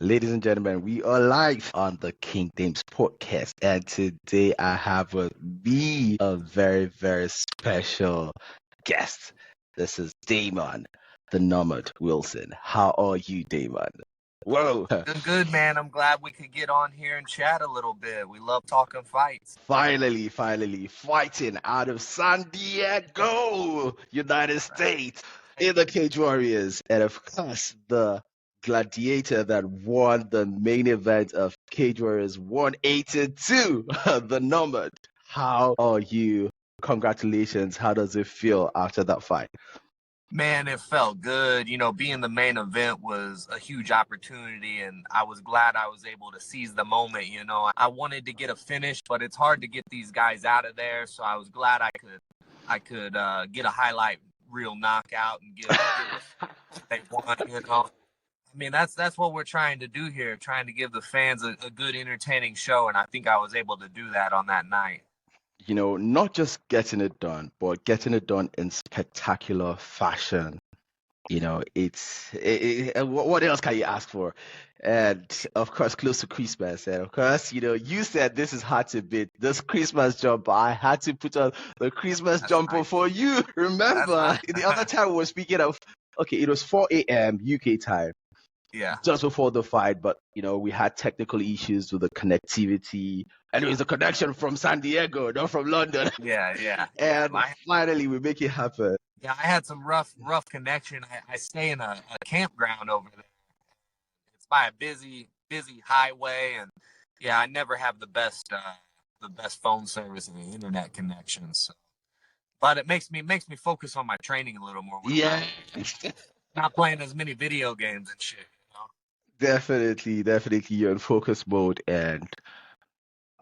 Ladies and gentlemen, we are live on the King Dames podcast, and today I have with me a very, very special guest. This is Damon, the Nomad Wilson. How are you, Damon? Whoa! Doing good, man. I'm glad we could get on here and chat a little bit. We love talking fights. Finally, fighting out of San Diego, United States, in the Cage Warriors, and of course, the gladiator that won the main event of Cage Warriors 182, the Nomad. How are you? Congratulations. How does it feel after that fight? Man, it felt good. Being the main event was a huge opportunity, and I was glad I was able to seize the moment. I wanted to get a finish, but it's hard to get these guys out of there. So I was glad I could get a highlight reel knockout and give what they want. I mean, that's what we're trying to do here, trying to give the fans a good, entertaining show, and I think I was able to do that on that night. Not just getting it done, but getting it done in spectacular fashion. What else can you ask for? And of course, close to Christmas. And of course, you said this is hard to beat, this Christmas jumper. I had to put on the Christmas That's jumper nice. for you. That's Remember, nice. the other time we were speaking of, okay, it was 4 a.m. UK time, Yeah. just before the fight, but we had technical issues with the connectivity. And it was a connection from San Diego, not from London. Yeah. And finally, we make it happen. Yeah, I had some rough connection. I stay in a campground over there. It's by a busy highway, and yeah, I never have the best phone service and the internet connection. So, but it makes me focus on my training a little more. Yeah. Not playing as many video games and shit. Definitely, you're in focus mode, and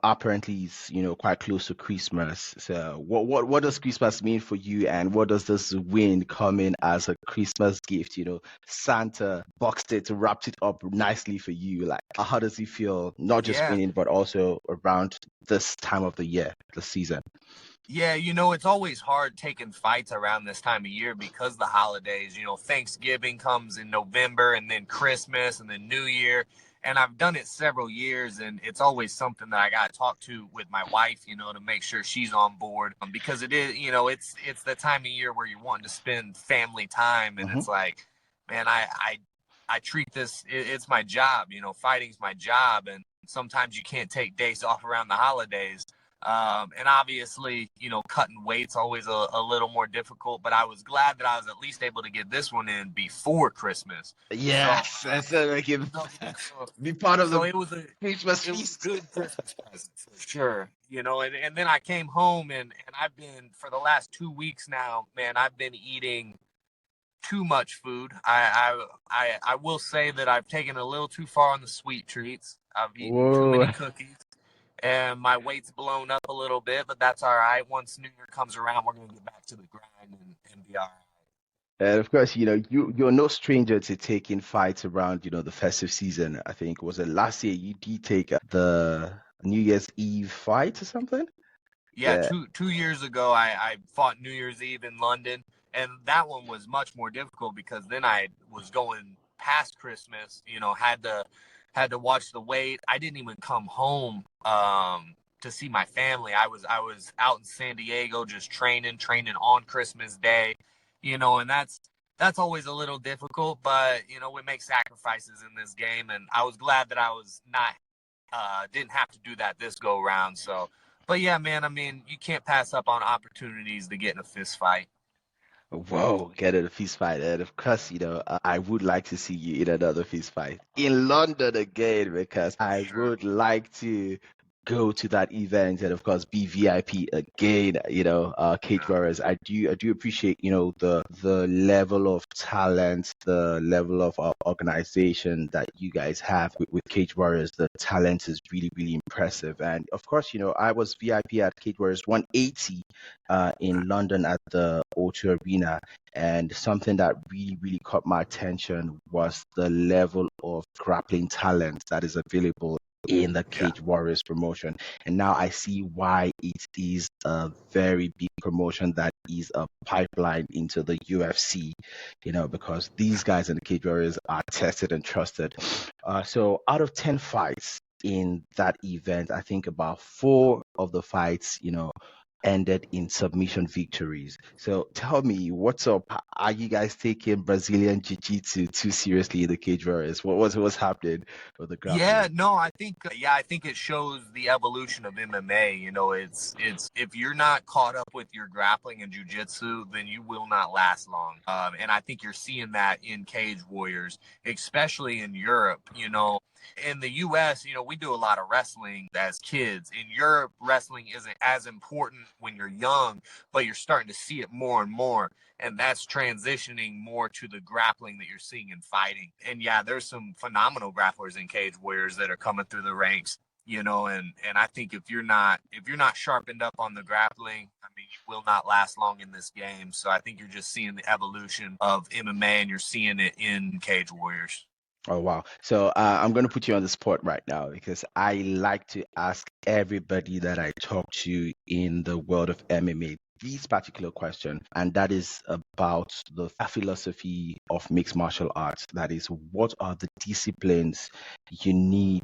apparently it's quite close to Christmas. So what does Christmas mean for you, and what does this win come in as a Christmas gift? Santa boxed it, wrapped it up nicely for you. Like, how does it feel, not just Yeah. winning, but also around this time of the year, the season? Yeah, it's always hard taking fights around this time of year because the holidays, Thanksgiving comes in November, and then Christmas, and then New Year. And I've done it several years, and it's always something that I got to talk to with my wife, to make sure she's on board, because it is, it's the time of year where you're wanting to spend family time. And It's like, man, I treat this, it's my job, fighting's my job. And sometimes you can't take days off around the holidays. And obviously, cutting weight's always a little more difficult, but I was glad that I was at least able to get this one in before Christmas. Yes, so like be part of So the it was Christmas it was feast. a good Christmas present for sure. And then I came home, and I've been, for the last 2 weeks now, man, I've been eating too much food. I will say that I've taken a little too far on the sweet treats. I've eaten too Whoa. many cookies, and my weight's blown up a little bit, but that's all right. Once New Year comes around, we're going to get back to the grind and be all right. And of course, you're no stranger to taking fights around, the festive season. I think, was it last year you did take the New Year's Eve fight or something? Yeah, Yeah. two years ago, I fought New Year's Eve in London, and that one was much more difficult because then I was going past Christmas. Had to watch the weight. I didn't even come home to see my family. I was out in San Diego just training on Christmas Day. And that's always a little difficult, but we make sacrifices in this game, and I was glad that I was not didn't have to do that this go round. So, but yeah, man, I mean, you can't pass up on opportunities to get in a fist fight. Whoa, get in a fist fight. And of course, I would like to see you in another fist fight in London again, because I Sure. would like to go to that event and of course be VIP again, Cage Warriors. I do appreciate, the level of talent, the level of organization that you guys have with Cage Warriors. The talent is really, really impressive. And of course, I was VIP at Cage Warriors 180 in London at the O2 Arena. And something that really, really caught my attention was the level of grappling talent that is available in the Yeah. Cage Warriors promotion. And now I see why it is a very big promotion that is a pipeline into the UFC, because these guys in the Cage Warriors are tested and trusted. So out of 10 fights in that event, I think about four of the fights, ended in submission victories. So tell me, what's up? Are you guys taking Brazilian Jiu-Jitsu too seriously in the Cage Warriors? What's happening with the Yeah, grappling? no, I think it shows the evolution of MMA. It's if you're not caught up with your grappling and jujitsu, then you will not last long. And I think you're seeing that in Cage Warriors, especially in Europe. In the U.S., we do a lot of wrestling as kids. In Europe, wrestling isn't as important when you're young, but you're starting to see it more and more. And that's transitioning more to the grappling that you're seeing in fighting. And yeah, there's some phenomenal grapplers in Cage Warriors that are coming through the ranks, and I think if you're not sharpened up on the grappling, I mean, you will not last long in this game. So I think you're just seeing the evolution of MMA, and you're seeing it in Cage Warriors. Oh, wow. So I'm going to put you on the spot right now because I like to ask everybody that I talk to in the world of MMA this particular question, and that is about the philosophy of mixed martial arts. That is, what are the disciplines you need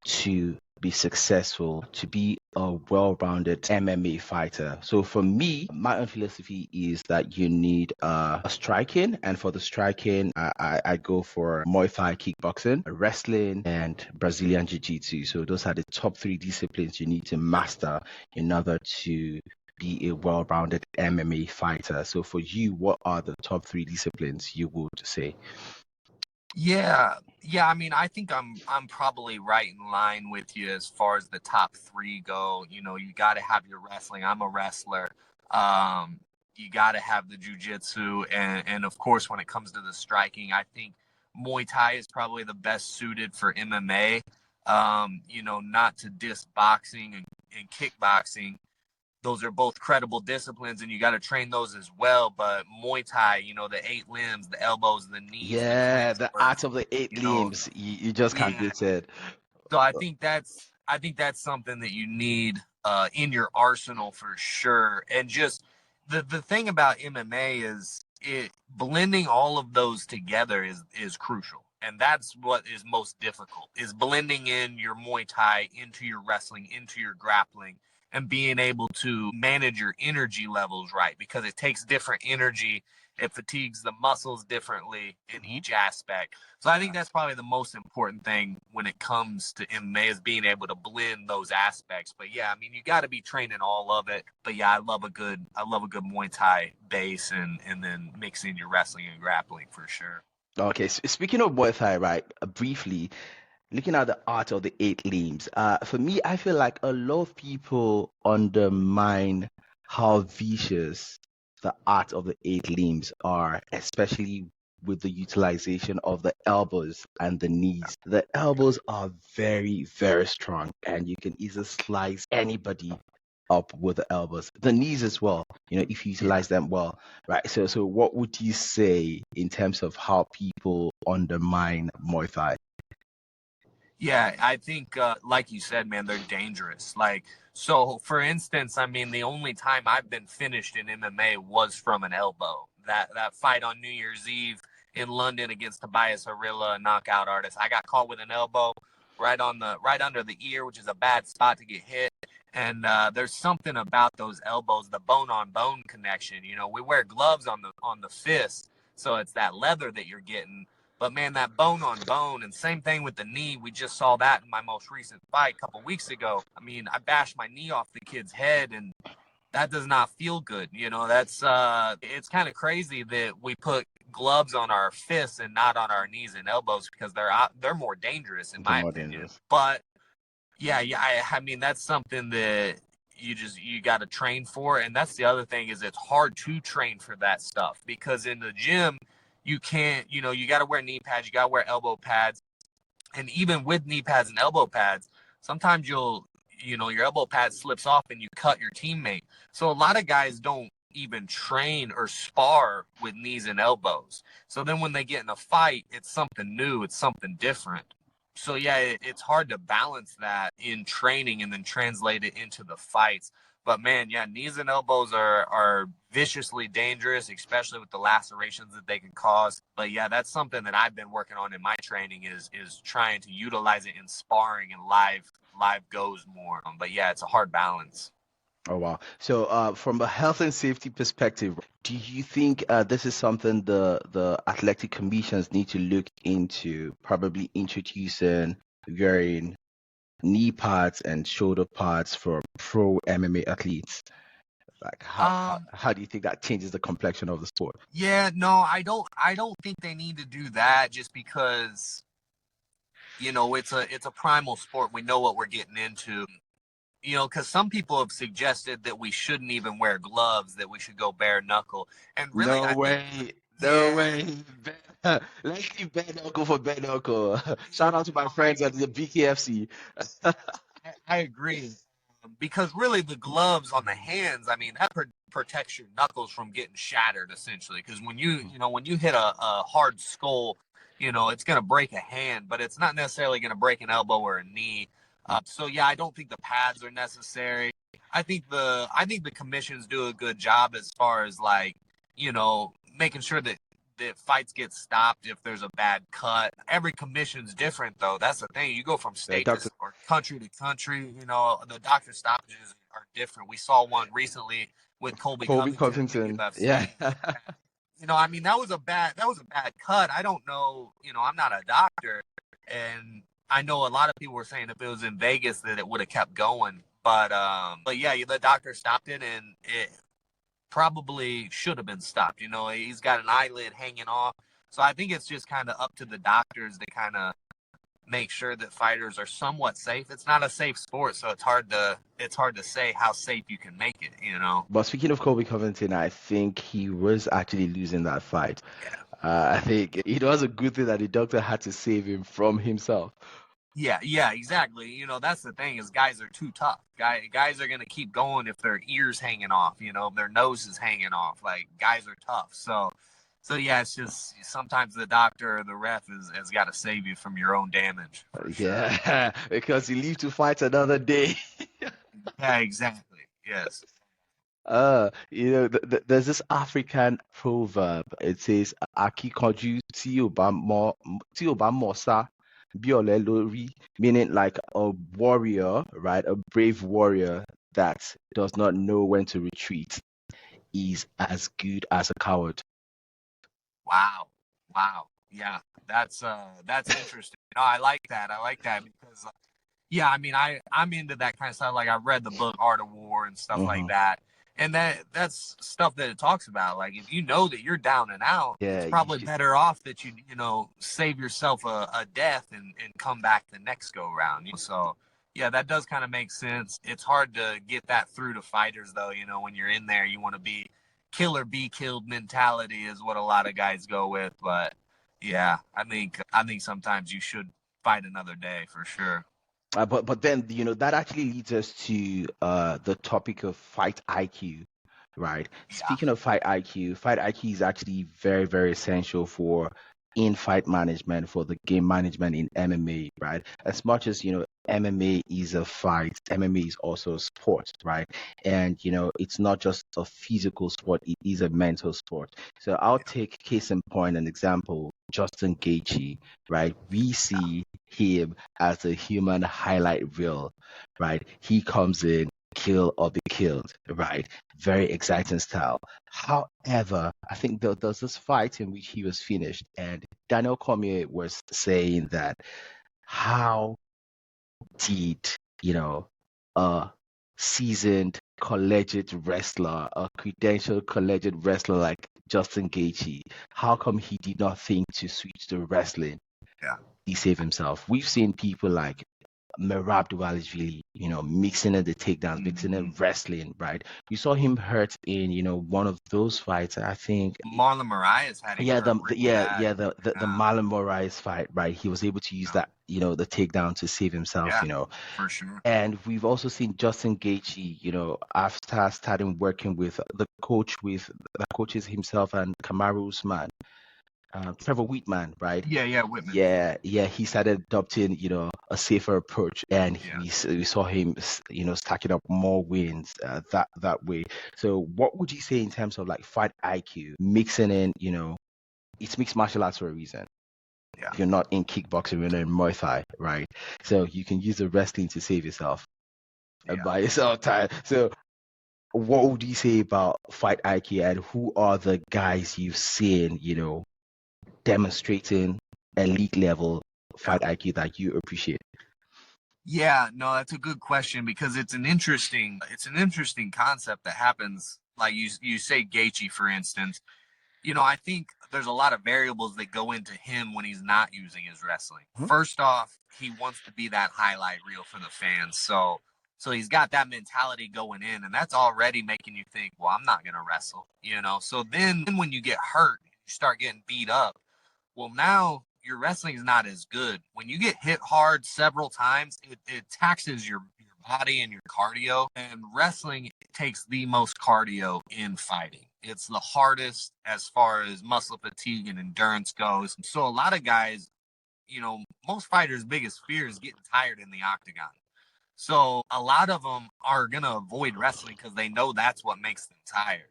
to be successful, to be a well-rounded MMA fighter? So for me, my own philosophy is that you need a striking, and for the striking, I go for Muay Thai, kickboxing, wrestling, and Brazilian Jiu-Jitsu. So those are the top three disciplines you need to master in order to be a well-rounded MMA fighter. So for you, what are the top three disciplines you would say? Yeah, yeah. I mean, I think I'm probably right in line with you as far as the top three go. You got to have your wrestling. I'm a wrestler. You got to have the jujitsu, and of course, when it comes to the striking, I think Muay Thai is probably the best suited for MMA. Not to diss boxing and kickboxing, those are both credible disciplines and you got to train those as well. But Muay Thai, the 8 limbs, the elbows, the knees, the Yeah, clinch the work, art of the eight you know, limbs. You just can't yeah. beat it. So I think that's something that you need in your arsenal for sure. And just the thing about MMA is it blending all of those together is crucial. And that's what is most difficult is blending in your Muay Thai into your wrestling, into your grappling, and being able to manage your energy levels right because it takes different energy. It fatigues the muscles differently in Mhm. each aspect. So I think that's probably the most important thing when it comes to MMA is being able to blend those aspects. But yeah, I mean, you got to be training all of it. But yeah, I love a good Muay Thai base and then mixing your wrestling and grappling for sure. Okay, speaking of Muay Thai, right, briefly, looking at the art of the eight limbs, for me, I feel like a lot of people undermine how vicious the art of the eight limbs are, especially with the utilization of the elbows and the knees. The elbows are very, very strong, and you can easily slice anybody up with the elbows. The knees as well, if you Yeah. utilize them well, right? So what would you say in terms of how people undermine Muay Thai? Yeah, I think, like you said, man, they're dangerous. Like, so for instance, I mean, the only time I've been finished in MMA was from an elbow. That fight on New Year's Eve in London against Tobias Harila, a knockout artist, I got caught with an elbow right under the ear, which is a bad spot to get hit. And there's something about those elbows, the bone on bone connection. We wear gloves on the fist, so it's that leather that you're getting, but man, that bone on bone, and same thing with the knee. We just saw that in my most recent fight a couple weeks ago. I mean, I bashed my knee off the kid's head, and that does not feel good. That's it's kind of crazy that we put gloves on our fists and not on our knees and elbows because they're more dangerous in The my more opinion. dangerous. But yeah, yeah, I mean that's something that you got to train for, and that's the other thing is it's hard to train for that stuff because in the gym you can't, you got to wear knee pads, you got to wear elbow pads, and even with knee pads and elbow pads, sometimes your elbow pad slips off and you cut your teammate. So a lot of guys don't even train or spar with knees and elbows. So then when they get in a fight, it's something new, it's something different. So yeah, it's hard to balance that in training and then translate it into the fights. But man, yeah, knees and elbows are viciously dangerous, especially with the lacerations that they can cause. But yeah, that's something that I've been working on in my training is trying to utilize it in sparring and live goes more. But yeah, it's a hard balance. Oh wow. So from a health and safety perspective, do you think this is something the athletic commissions need to look into, probably introducing wearing knee pads and shoulder pads for pro MMA athletes? Like how do you think that changes the complexion of the sport? Yeah, no, I don't think they need to do that just because it's a primal sport. We know what we're getting into. Because some people have suggested that we shouldn't even wear gloves, that we should go bare knuckle. And really, No I think, way. No yeah, way. Let's leave bare knuckle for bare knuckle. Shout out to my friends at the BKFC. I agree. Because really, the gloves on the hands, I mean, that protects your knuckles from getting shattered, essentially. Because when you hit a hard skull, it's going to break a hand, but it's not necessarily going to break an elbow or a knee. So yeah, I don't think the pads are necessary. I think the commissions do a good job as far as like, making sure that fights get stopped if there's a bad cut. Every commission's different though. That's the thing. You go from state Doctor to or country to country, the doctor stoppages are different. We saw one recently with Colby Kobe Covington in the Covington. Yeah. UFC. I mean that was a bad cut. I don't know, I'm not a doctor, and I know a lot of people were saying if it was in Vegas that it would have kept going. But yeah, the doctor stopped it, and it probably should have been stopped. He's got an eyelid hanging off. So I think it's just kind of up to the doctors to kind of make sure that fighters are somewhat safe. It's not a safe sport, so it's hard to say how safe you can make it. But speaking of Kobe Covington, I think he was actually losing that fight. Yeah. I think it was a good thing that the doctor had to save him from himself. Yeah, exactly. That's the thing is guys are too tough. Guys are gonna keep going if their ears hanging off, if their nose is hanging off. Like guys are tough. So yeah, it's just sometimes the doctor or the ref has got to save you from your own damage. For sure. Yeah, because he live to fight another day. Yeah, exactly. Yes. There's this African proverb. It says, "Akíkanjú tí ò bá mọ̀ sá, bí ọ̀lẹ lórí," meaning like a warrior, right? A brave warrior that does not know when to retreat is as good as a coward. Wow. Wow. Yeah. That's interesting. No, I like that. I like that because yeah, I mean I'm into that kind of stuff. Like I read the book Art of War and stuff like Mhm. that. And that's stuff that it talks about. Like if you know that you're down and out, Yeah, it's you probably should. better off that you save yourself a death and come back the next go round. So yeah, that does kind of make sense. It's hard to get that through to fighters though. When you're in there, you want to be kill or be killed mentality is what a lot of guys go with. But yeah, I think sometimes you should fight another day for sure. But then that actually leads us to the topic of fight IQ, right? Yeah. Speaking of fight IQ is actually very, very essential for in-fight management, for the game management in MMA, right? As much as MMA is a fight, MMA is also a sport, right? And it's not just a physical sport, it is a mental sport. So I'll take case in point an example, Justin Gaethje, right? We see him as a human highlight reel, right? He comes in, kill or be killed, right? Very exciting style. However, I think there was this fight in which he was finished, and Daniel Cormier was saying that how did, a seasoned collegiate wrestler, a credentialed collegiate wrestler like Justin Gaethje, how come he did not think to switch to wrestling? Yeah. He saved himself. We've seen people like Merab Dvalishvili, mixing in the takedowns, mixing in wrestling, right? We saw him hurt in, one of those fights. I think, Marlon Moraes had him yeah, hurt the, the really yeah, bad. yeah, the Marlon Moraes fight, right? He was able to use that, the takedown to save himself, Yeah, for sure. And we've also seen Justin Gaethje, after starting working with the coaches himself and Kamaru Usman. Trevor Whitman, right? Yeah, Whitman. Yeah, he started adopting, a safer approach, and Yeah. we saw him, stacking up more wins that way. So, what would you say in terms of like fight IQ, mixing in, it's mixed martial arts for a reason. Yeah. You're not in kickboxing, you're not in Muay Thai, right? So you can use the wrestling to save yourself and Yeah. buy yourself time. So, what would you say about fight IQ, and who are the guys you've seen, demonstrating elite level Yeah. fight IQ that you appreciate? Yeah, no, that's a good question because it's an interesting concept that happens. Like you say Gaethje, for instance. I think there's a lot of variables that go into him when he's not using his wrestling. Mhm. First off, he wants to be that highlight reel for the fans. So he's got that mentality going in, and that's already making you think, well, I'm not going to wrestle. So then when you get hurt, you start getting beat up. Well, now your wrestling is not as good. When you get hit hard several times, it taxes your body and your cardio. And wrestling takes the most cardio in fighting. It's the hardest as far as muscle fatigue and endurance goes. So a lot of guys, most fighters' biggest fear is getting tired in the octagon. So a lot of them are going to avoid wrestling because they know that's what makes them tired.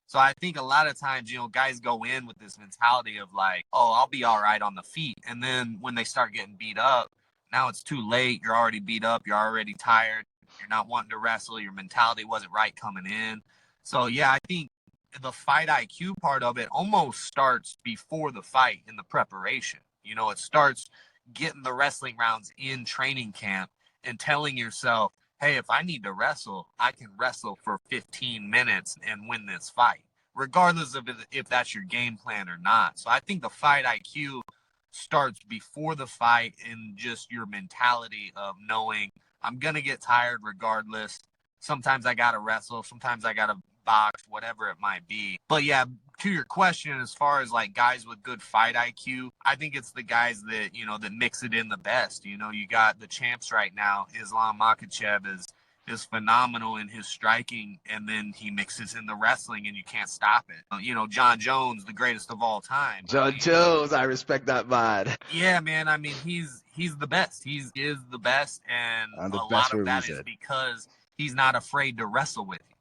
So I think a lot of times, guys go in with this mentality of like, oh, I'll be all right on the feet. And then when they start getting beat up, now it's too late. You're already beat up. You're already tired. You're not wanting to wrestle. Your mentality wasn't right coming in. So, yeah, I think the fight IQ part of it almost starts before the fight in the preparation. It starts getting the wrestling rounds in training camp and telling yourself, hey, if I need to wrestle, I can wrestle for 15 minutes and win this fight, regardless of if that's your game plan or not. So I think the fight IQ starts before the fight and just your mentality of knowing I'm going to get tired regardless. Sometimes I got to wrestle. Sometimes I got to box, whatever it might be. But yeah, to your question, as far as like guys with good fight IQ, I think it's the guys that, that mix it in the best. You got the champs right now. Islam Makhachev is phenomenal in his striking, and then he mixes in the wrestling, and you can't stop it. John Jones, the greatest of all time. John Jones, I respect that man. Yeah, man. I mean, he's the best. He is the best, and And the a best lot for of a that is reason. because he's not afraid to wrestle with you.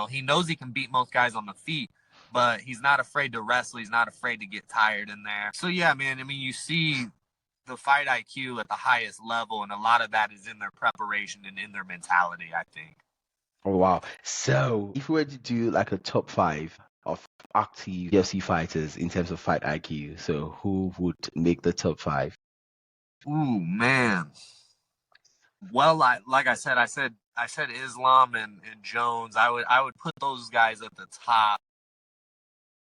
He knows he can beat most guys on the feet, but he's not afraid to wrestle. He's not afraid to get tired in there. So yeah, man. I mean, you see the fight IQ at the highest level, and a lot of that is in their preparation and in their mentality, I think. Oh, wow. So, if we were to do like a top five of active UFC fighters in terms of fight IQ, so who would make the top five? Ooh, man. Well, like I said Islam and Jones. I would put those guys at the top.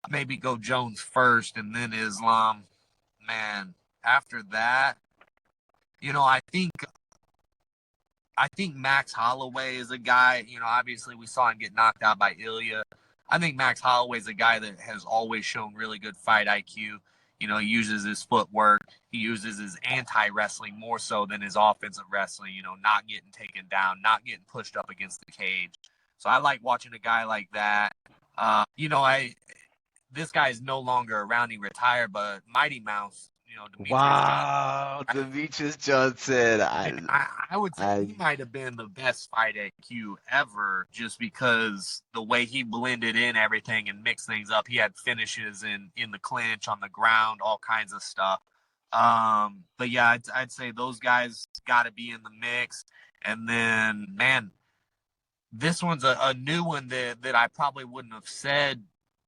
Maybe go Jones first and then Islam. Man, after that, I think Max Holloway is a guy. Obviously we saw him get knocked out by Ilya. I think Max Holloway is a guy that has always shown really good fight IQ. He uses his footwork. He uses his anti-wrestling more so than his offensive wrestling, not getting taken down, not getting pushed up against the cage. So I like watching a guy like that. This guy is no longer around. He retired, but Mighty Mouse, Demetrius Johnson. Wow, Demetrius Johnson. I would say I, he might have been the best fight IQ ever just because the way he blended in everything and mixed things up. He had finishes in the clinch, on the ground, all kinds of stuff. But yeah, I'd say those guys got to be in the mix. And then, man, this one's a new one that I probably wouldn't have said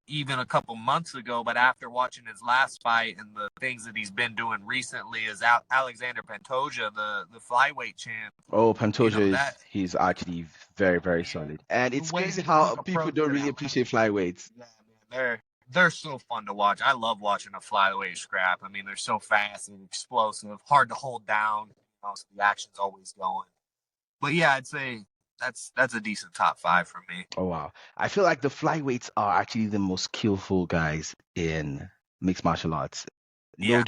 even a couple months ago, but after watching his last fight and the things that he's been doing recently is Alexander Pantoja, the flyweight champ. oh, Pantoja That he's actually very, very solid. And the it's way crazy he how took people approach don't to really that appreciate flyweights. yeah, man, they're so fun to watch. I love watching a flyweight scrap. I mean, they're so fast and explosive, hard to hold down. So the action's always going. But yeah, I'd say that's a decent top five for me. Oh, wow. I feel like the flyweights are actually the most skillful guys in mixed martial arts. Yeah. No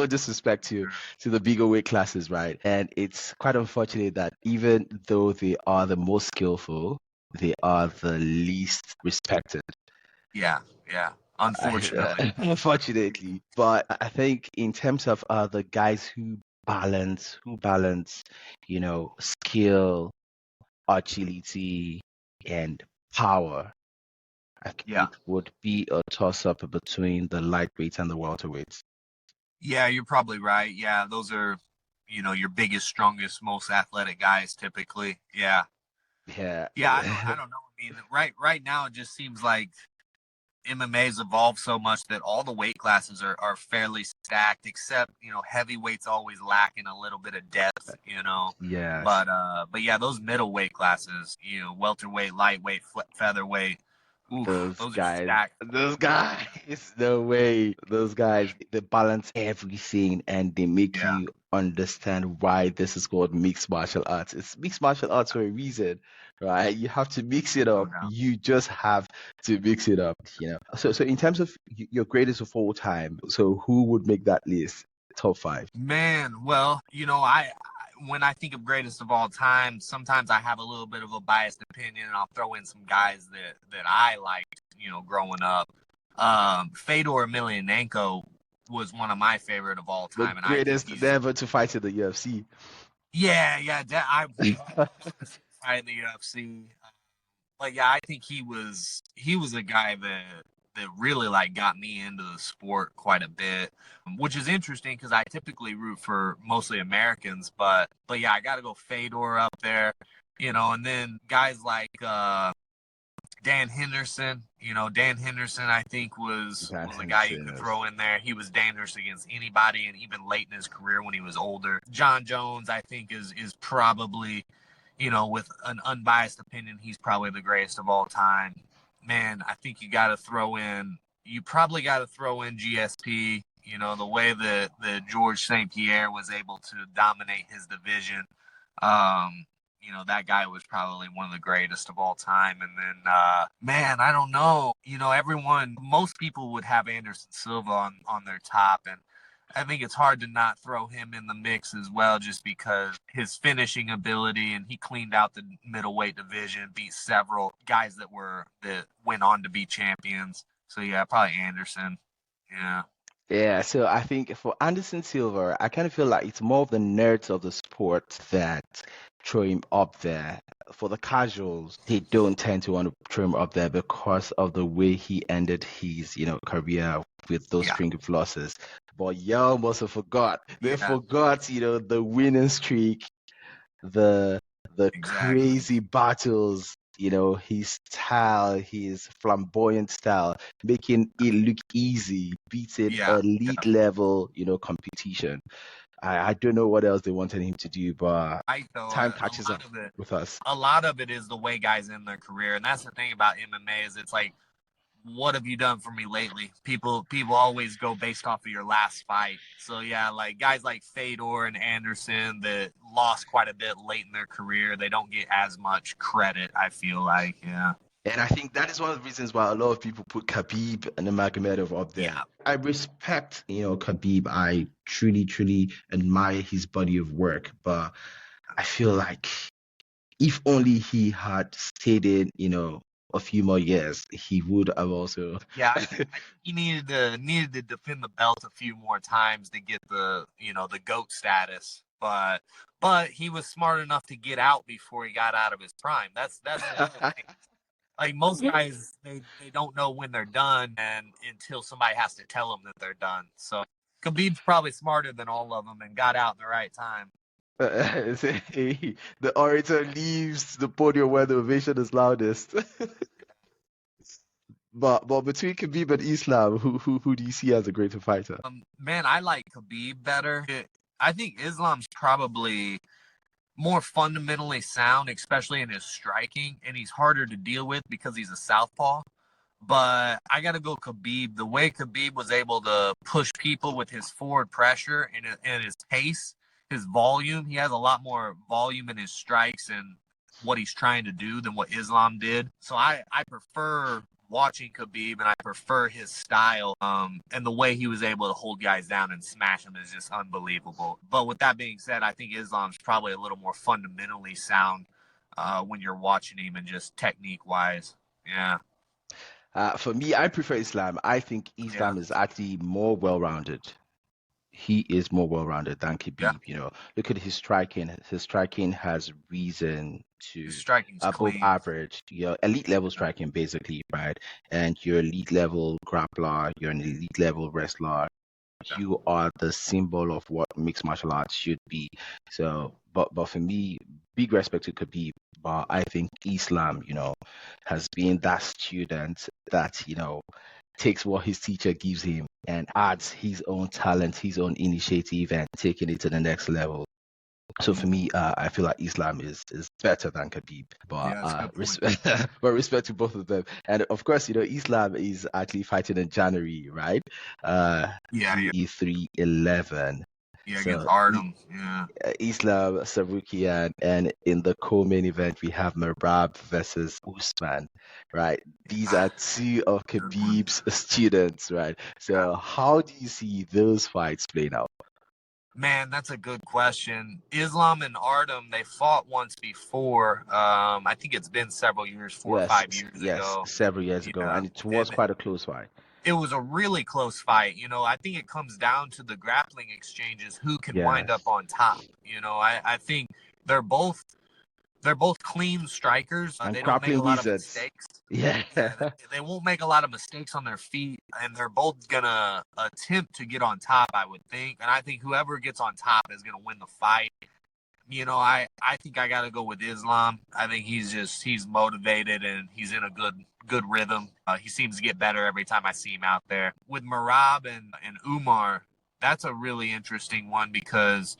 disrespect to the bigger weight classes, right? And it's quite unfortunate that even though they are the most skillful, they are the least respected. Yeah, yeah. unfortunately. Unfortunately. But I think in terms of the guys who balance, skill, agility, and power, I think Yeah. it would be a toss-up between the lightweights and the welterweights. Yeah, you're probably right. Yeah, those are, your biggest, strongest, most athletic guys typically. Yeah. Yeah. Yeah, I don't know. I mean, right now it just seems like MMA's evolved so much that all the weight classes are fairly stacked, except, heavyweight's always lacking a little bit of depth. Yes. But yeah, those middleweight classes, welterweight, lightweight, featherweight, oof, Those those are guys, stacked. those guys, no way. Those guys, they balance everything and they make Yeah, you understand why this is called mixed martial arts. It's mixed martial arts for a reason, right? You have to mix it no up. doubt. You just have to mix it up. So in terms of your greatest of all time, so who would make that list? Top five. Man, well, when I think of greatest of all time, sometimes I have a little bit of a biased opinion, and I'll throw in some guys that I liked, growing up. Fedor Emelianenko was one of my favorite of all The time, and I think greatest he's ever to fight in the UFC. yeah. I in the UFC. But yeah, I think he was a guy that really like got me into the sport quite a bit, which is interesting because I typically root for mostly Americans, but yeah, I got to go Fedor up there, and then guys like Dan Henderson. Dan Henderson I think was Dan was a guy you Henderson could is. throw in there. He was dangerous against anybody, and even late in his career when he was older. John Jones I think is probably, with an unbiased opinion, he's probably the greatest of all time. Man, I think you probably got to throw in GSP. The way that George St. Pierre was able to dominate his division. Um, that guy was probably one of the greatest of all time. And then, man, I don't know. Most people would have Anderson Silva on their top. And I think it's hard to not throw him in the mix as well, just because his finishing ability, and he cleaned out the middleweight division, beat several guys that went on to be champions. So yeah, probably Anderson. Yeah. Yeah, so I think for Anderson Silva, I kind of feel like it's more of the nerds of the sport that throw him up there. For the casuals, they don't tend to want to throw him up there because of the way he ended his, career with those Yeah. string of losses. But y'all must have forgot. They Yeah. forgot, the winning streak, the the Exactly. crazy battles, his style, his flamboyant style, making it look easy, beating Yeah. elite level, competition. I don't know what else they wanted him to do, but Right though, time catches up with us. a lot of it is the way guys end their career, and that's the thing about MMA is it's like, what have you done for me lately? People always go based off of your last fight. So yeah, like guys like Fedor and Anderson that lost quite a bit late in their career, they don't get as much credit, I feel like. Yeah. And I think that is one of the reasons why a lot of people put Khabib and Nurmagomedov up there. Yeah. I respect, Khabib. I truly, truly admire his body of work, but I feel like if only he had stayed in, a few more years, he would have also. Yeah, I think he needed to defend the belt a few more times to get the GOAT status. But he was smart enough to get out before he got out of his prime. That's another thing. Like most guys, they don't know when they're done, and until somebody has to tell them that they're done. So Khabib's probably smarter than all of them and got out in the right time. The orator leaves the podium where the ovation is loudest. But between Khabib and Islam, who do you see as a greater fighter? Man, I like Khabib better. I think Islam's probably more fundamentally sound, especially in his striking, and he's harder to deal with because he's a southpaw. But I got to go Khabib. The way Khabib was able to push people with his forward pressure and his pace, his volume, he has a lot more volume in his strikes and what he's trying to do than what Islam did. So I prefer watching Khabib, and I prefer his style. And the way he was able to hold guys down and smash them is just unbelievable. But with that being said, I think Islam's probably a little more fundamentally sound when you're watching him and just technique wise. Yeah. For me, I prefer Islam. I think Yeah, Islam is actually more well-rounded. He is more well-rounded than yeah. Khabib. Look at his striking. His striking has risen His to striking's above clean. average. Your elite level striking, basically, right? And your elite level grappler, you're an elite level wrestler. Yeah. You are the symbol of what mixed martial arts should be. So, but for me, big respect to Khabib. But I think Islam, has been that student that, takes what his teacher gives him and adds his own talent, his own initiative, and taking it to the next level. So for me, I feel like Islam is better than Khabib, but Yeah, that's a good point. respect, but respect to both of them. And of course, Islam is actually fighting in January, right? Yeah, yeah, E311. yeah. Against So Artem. Yeah. Islam, Sarukian, and in the co-main event we have Merab versus Usman, right? These are two of Good one. Khabib's students, right? Yeah. So how do you see those fights playing out? Man, that's a good question. Islam and Artem, they fought once before. I think it's been several years, 4 or 5 years Yes, ago. several years ago, Yeah. and it was And quite a close fight. it was a really close fight. I think it comes down to the grappling exchanges, who can wind up Yes, on top. I think they're both they're both clean strikers. and They don't make a grappling lot of wizards. mistakes. Yeah, Yeah, they won't make a lot of mistakes on their feet, and they're both gonna attempt to get on top, I would think. And I think whoever gets on top is gonna win the fight. I think I gotta go with Islam. I think he's motivated and he's in a good rhythm. He seems to get better every time I see him out there. With Marab and Umar, that's a really interesting one because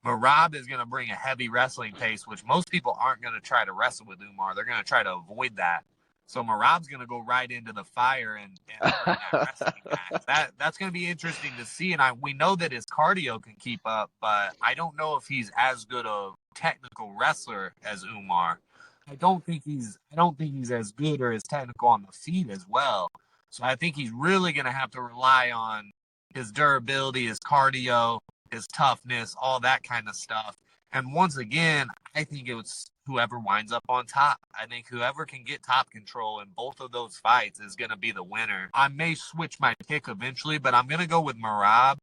Marab is going to bring a heavy wrestling pace, which most people aren't going to try to wrestle with Umar. They're going to try to avoid that. So Marab's going to go right into the fire and bring that wrestling back. That's going to be interesting to see. And we know that his cardio can keep up, but I don't know if he's as good a technical wrestler as Umar. I don't think he's as good or as technical on the feet as well. So I think he's really going to have to rely on his durability, his cardio, his toughness, all that kind of stuff. And once again, I think it was whoever winds up on top. I think whoever can get top control in both of those fights is going to be the winner. I may switch my pick eventually, but I'm going to go with Marab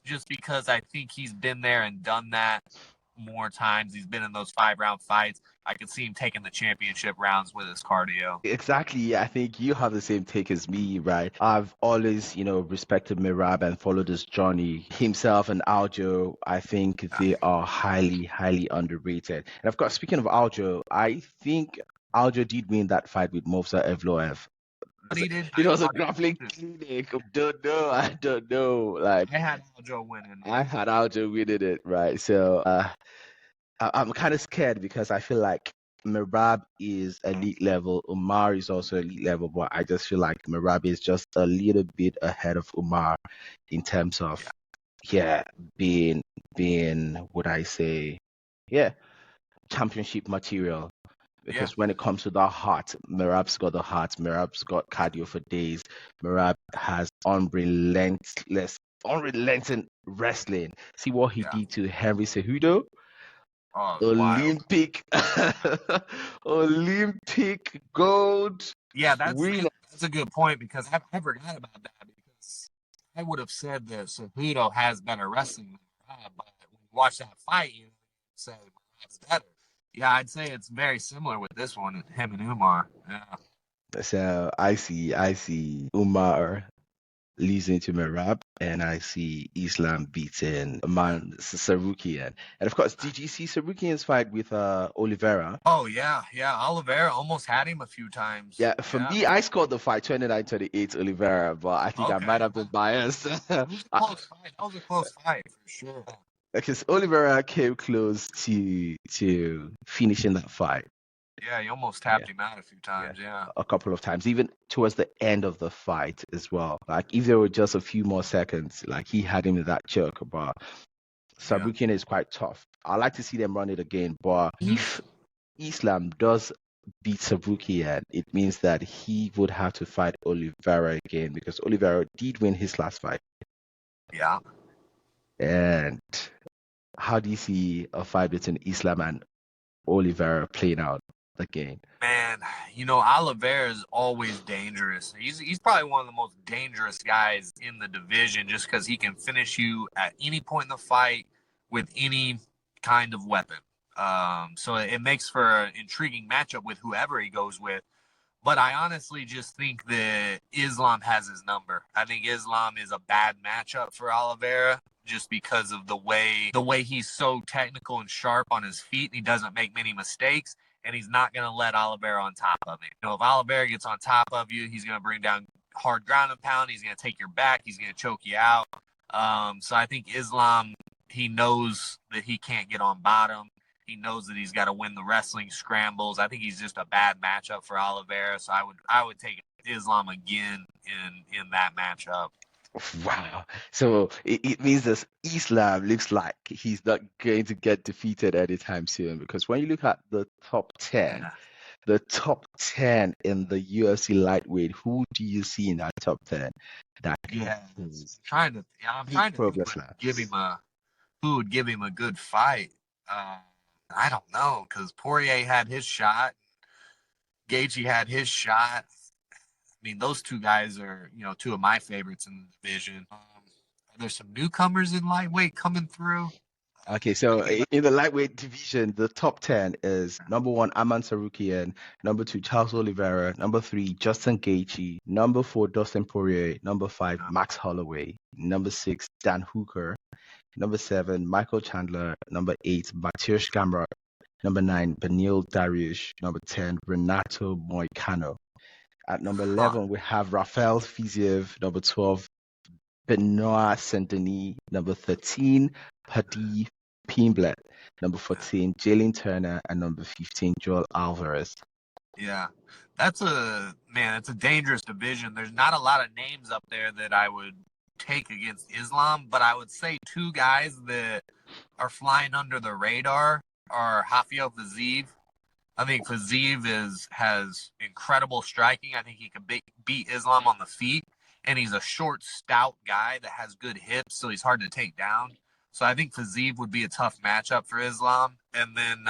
just because I think he's been there and done that more times. He's been in those 5 round fights. I could see him taking the championship rounds with his cardio. exactly. I think you have the same take as me, right? I've always, respected Mirab and followed his journey. Himself and Aljo, I think they are highly, highly underrated. And of course, speaking of Aljo, I think Aljo did win that fight with Movsar Evloev. But he did. It was a grappling clinic. Don't know. I don't know. Like I had Aljo winning. I had Aljo winning it, right? So I'm kind of scared because I feel like Merab is elite level. Umar is also elite level, but I just feel like Merab is just a little bit ahead of Umar in terms of, being, would I say, yeah, championship material. Yeah. Because when it comes to the heart, Merab's got the heart. Merab's got cardio for days. Merab has unrelenting wrestling. See what he did to Henry Cejudo? Oh, wild. Olympic Olympic gold Yeah, that's winner. that's a good point because I forgot about that because I would have said that Cejudo has better wrestling than Merab, but when you watch that fight, you say Merab's better. Yeah, I'd say it's very similar with this one, him and Umar. Yeah. So I see Umar losing to Merab, and I see Islam beating Man Sarukian. And of course, did you see Sarukian's fight with Oliveira? Oh yeah, yeah. Oliveira almost had him a few times. Yeah, for me, I scored the fight 29-28 Oliveira, but I think I might have been biased. That was a close fight. That was a close fight for sure. Because Oliveira came close to finishing that fight. Yeah, he almost tapped him out a few times. Yeah. A couple of times, even towards the end of the fight as well. Like if there were just a few more seconds, like he had him in that choke. But Sarukian is quite tough. I like to see them run it again. But if Islam does beat Sarukian, it means that he would have to fight Oliveira again because Oliveira did win his last fight. Yeah. And how do you see a fight between Islam and Oliveira playing out? again? Man, Oliveira is always dangerous. He's probably one of the most dangerous guys in the division just because he can finish you at any point in the fight with any kind of weapon. So it makes for an intriguing matchup with whoever he goes with. But I honestly just think that Islam has his number. I think Islam is a bad matchup for Oliveira just because of the way he's so technical and sharp on his feet and he doesn't make many mistakes and he's not going to let Oliveira on top of him. If Oliveira gets on top of you, he's going to bring down hard ground and pound. He's going to take your back. He's going to choke you out. So I think Islam, he knows that he can't get on bottom. He knows that he's got to win the wrestling scrambles. I think he's just a bad matchup for Oliveira. So I would take Islam again in that matchup. Wow. So it means that Islam looks like he's not going to get defeated anytime soon, because when you look at the top 10, Yeah. the top 10 in the UFC lightweight, who do you see in that top 10 that Yeah, can I'm beat trying to think Progress Lab? who would give him a good fight. I don't know, because Poirier had his shot, Gaethje had his shot. I mean, those two guys are, two of my favorites in the division. Are there some newcomers in lightweight coming through? Okay, so in the lightweight division, the top 10 is number 1, Aman Sarukian, number 2, Charles Oliveira, number 3, Justin Gaethje, number 4, Dustin Poirier, number 5, Max Holloway, number 6, Dan Hooker, number 7, Michael Chandler, number 8, Mateusz Gamrot, number 9, Beneil Dariush, number 10, Renato Moicano. At number 11, we have Rafael Fiziev, number 12, Benoit Saint-Denis, number 13, Paddy Pimblett, number 14, Jalen Turner, and number 15, Joel Alvarez. Yeah, it's a dangerous division. There's not a lot of names up there that I would take against Islam, but I would say two guys that are flying under the radar are Rafael Fiziev. I think Fiziev has incredible striking. I think he can beat Islam on the feet, and he's a short, stout guy that has good hips, so he's hard to take down. So I think Fiziev would be a tough matchup for Islam. And then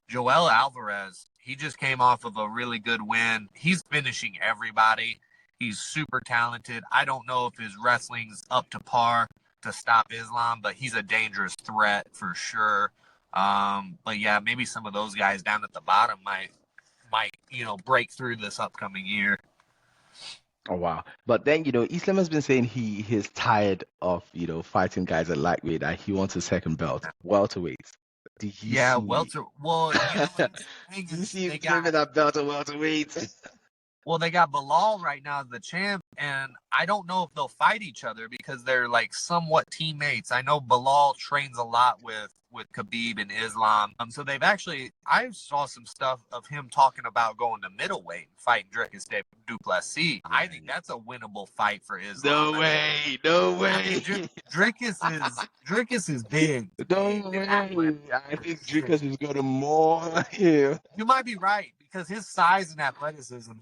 Joel Alvarez, he just came off of a really good win. He's finishing everybody. He's super talented. I don't know if his wrestling's up to par to stop Islam, but he's a dangerous threat for sure. But yeah, maybe some of those guys down at the bottom might break through this upcoming year. Oh wow. But then, Islam has been saying he's tired of, fighting guys at lightweight, and he wants a second belt, welterweight. Do you see Well, do you see him claiming that belt at welterweight? Well, they got Bilal right now as the champ, and I don't know if they'll fight each other because they're like somewhat teammates. I know Bilal trains a lot with Khabib and Islam. So I saw some stuff of him talking about going to middleweight and fighting Dricus du Plessis. I think that's a winnable fight for Islam. No way. Dricus is big. No way. I think Dricus is going to maul him. You might be right, because his size and athleticism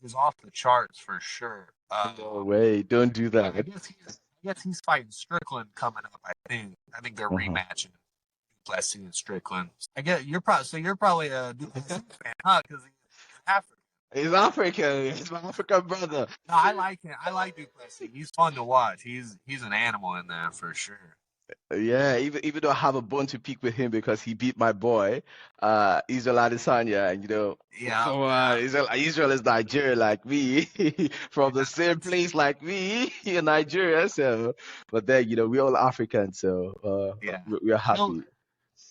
is off the charts for sure. No way. Don't do that. I guess he's fighting Strickland coming up. I think they're rematching Duplessis and Strickland. I guess you're probably a Duplessis fan, huh? Because he's African. He's African. He's my African brother. No, I like him. I like Duplessis. He's fun to watch. He's an animal in there for sure. Yeah, even though I have a bone to pick with him because he beat my boy, Israel Adesanya, and Israel is Nigerian like me, from the same place like me in Nigeria. So, but then we're all African, so we're happy.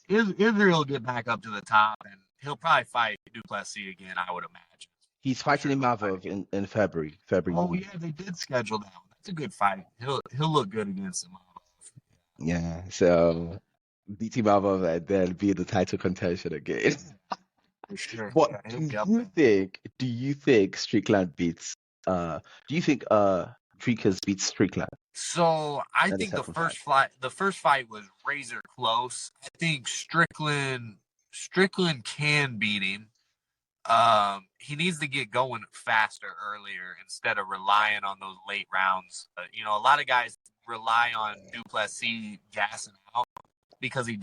Israel will get back up to the top, and he'll probably fight Duplessis again, I would imagine. He's fighting in Mavov in February. Oh yeah, they did schedule that one. That's a good fight. He'll look good against him. Yeah, so beat him up and then be in the title contention again. For sure. What do you think Strickland beats? Do you think Dricus beats Strickland? So I think the first fight was razor close. I think Strickland can beat him. He needs to get going faster earlier instead of relying on those late rounds. A lot of guys rely on Duplessis gassing out because he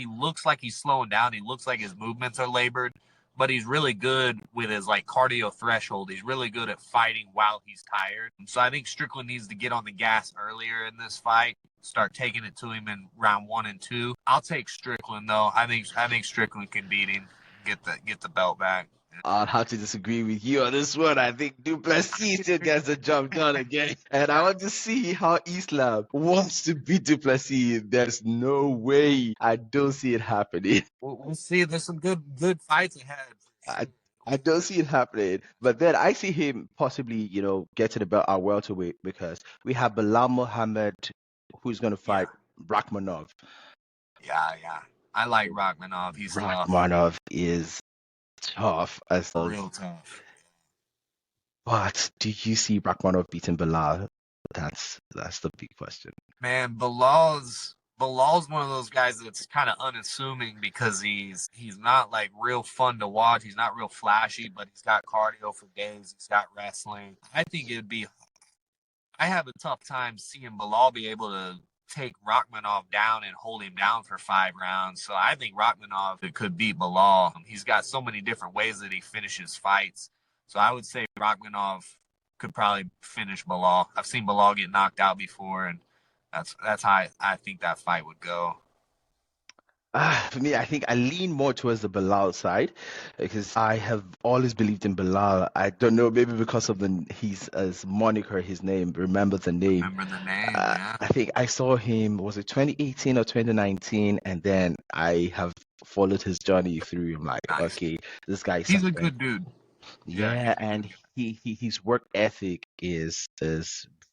looks like he's slowing down. He looks like his movements are labored. but he's really good with his like cardio threshold. He's really good at fighting while he's tired. So I think Strickland needs to get on the gas earlier in this fight, start taking it to him in round 1 and 2. I'll take Strickland though. I think Strickland can beat him, get the belt back. I'll have to disagree with you on this one. I think Duplessis still gets the job done again. And I want to see how Islam wants to beat Duplessis. There's no way. I don't see it happening. We'll see. There's some good fights ahead. I, I don't see it happening. But then I see him possibly, getting about our welterweight because we have Bilal Muhammad who's going to fight Rakhmonov. Yeah. I like Rakhmonov. He's tough. Rakhmonov is tough as well. Real tough. But do you see Rakhmonov beating Bilal? That's the big question. Man, Bilal's one of those guys that's kind of unassuming because he's not like real fun to watch. He's not real flashy, but he's got cardio for days. He's got wrestling. I have a tough time seeing Bilal be able to take Rakhmonov down and hold him down for 5 rounds. So I think Rakhmonov could beat Bilal. He's got so many different ways that he finishes fights. So I would say Rakhmonov could probably finish Bilal. I've seen Bilal get knocked out before, and that's how I think that fight would go. For me, I think I lean more towards the Bilal side because I have always believed in Bilal. I don't know, maybe because of his moniker, his name. Remember the name. Yeah. I think I saw him, was it 2018 or 2019? And then I have followed his journey through. I'm like, nice. Okay, this guy. He's a good dude. Yeah, and his work ethic is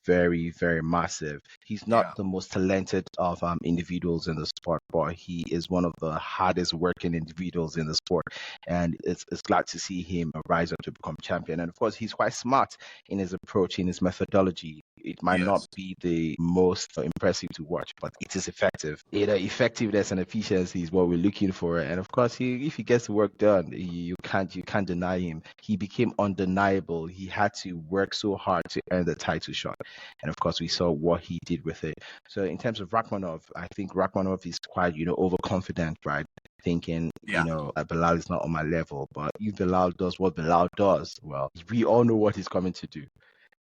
very, very massive. He's not the most talented of individuals in the sport, but he is one of the hardest working individuals in the sport. And it's glad to see him rise up to become champion. And of course, he's quite smart in his approach, in his methodology. It might not be the most impressive to watch, but it is effective. Effectiveness and efficiency is what we're looking for. And of course, if he gets the work done, you can't deny him. He became undeniable. He had to work so hard to earn the title shot. And of course, we saw what he did with it. So in terms of Rakhmonov, I think Rakhmonov is quite, overconfident, right? Thinking, Bilal is not on my level. But if Bilal does what Bilal does, well, we all know what he's coming to do.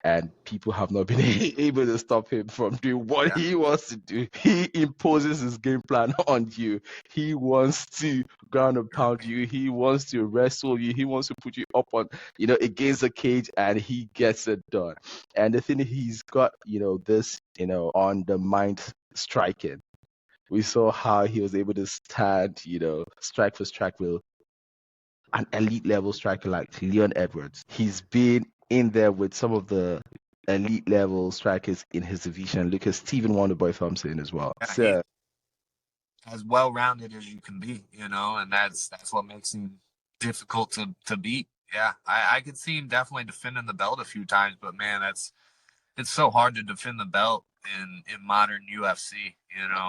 And people have not been able to stop him from doing what he wants to do. He imposes his game plan on you. He wants to ground and pound you. He wants to wrestle you. He wants to put you up on, against the cage, and he gets it done. And the thing he's got, this, on the mind striking. We saw how he was able to stand, strike for strike with an elite level striker like Leon Edwards. He's been in there with some of the elite level strikers in his division. Look at Stephen Wonderboy Thompson as well. So as well rounded as you can be, and that's what makes him difficult to beat. Yeah, I could see him definitely defending the belt a few times, but man, it's so hard to defend the belt in modern UFC.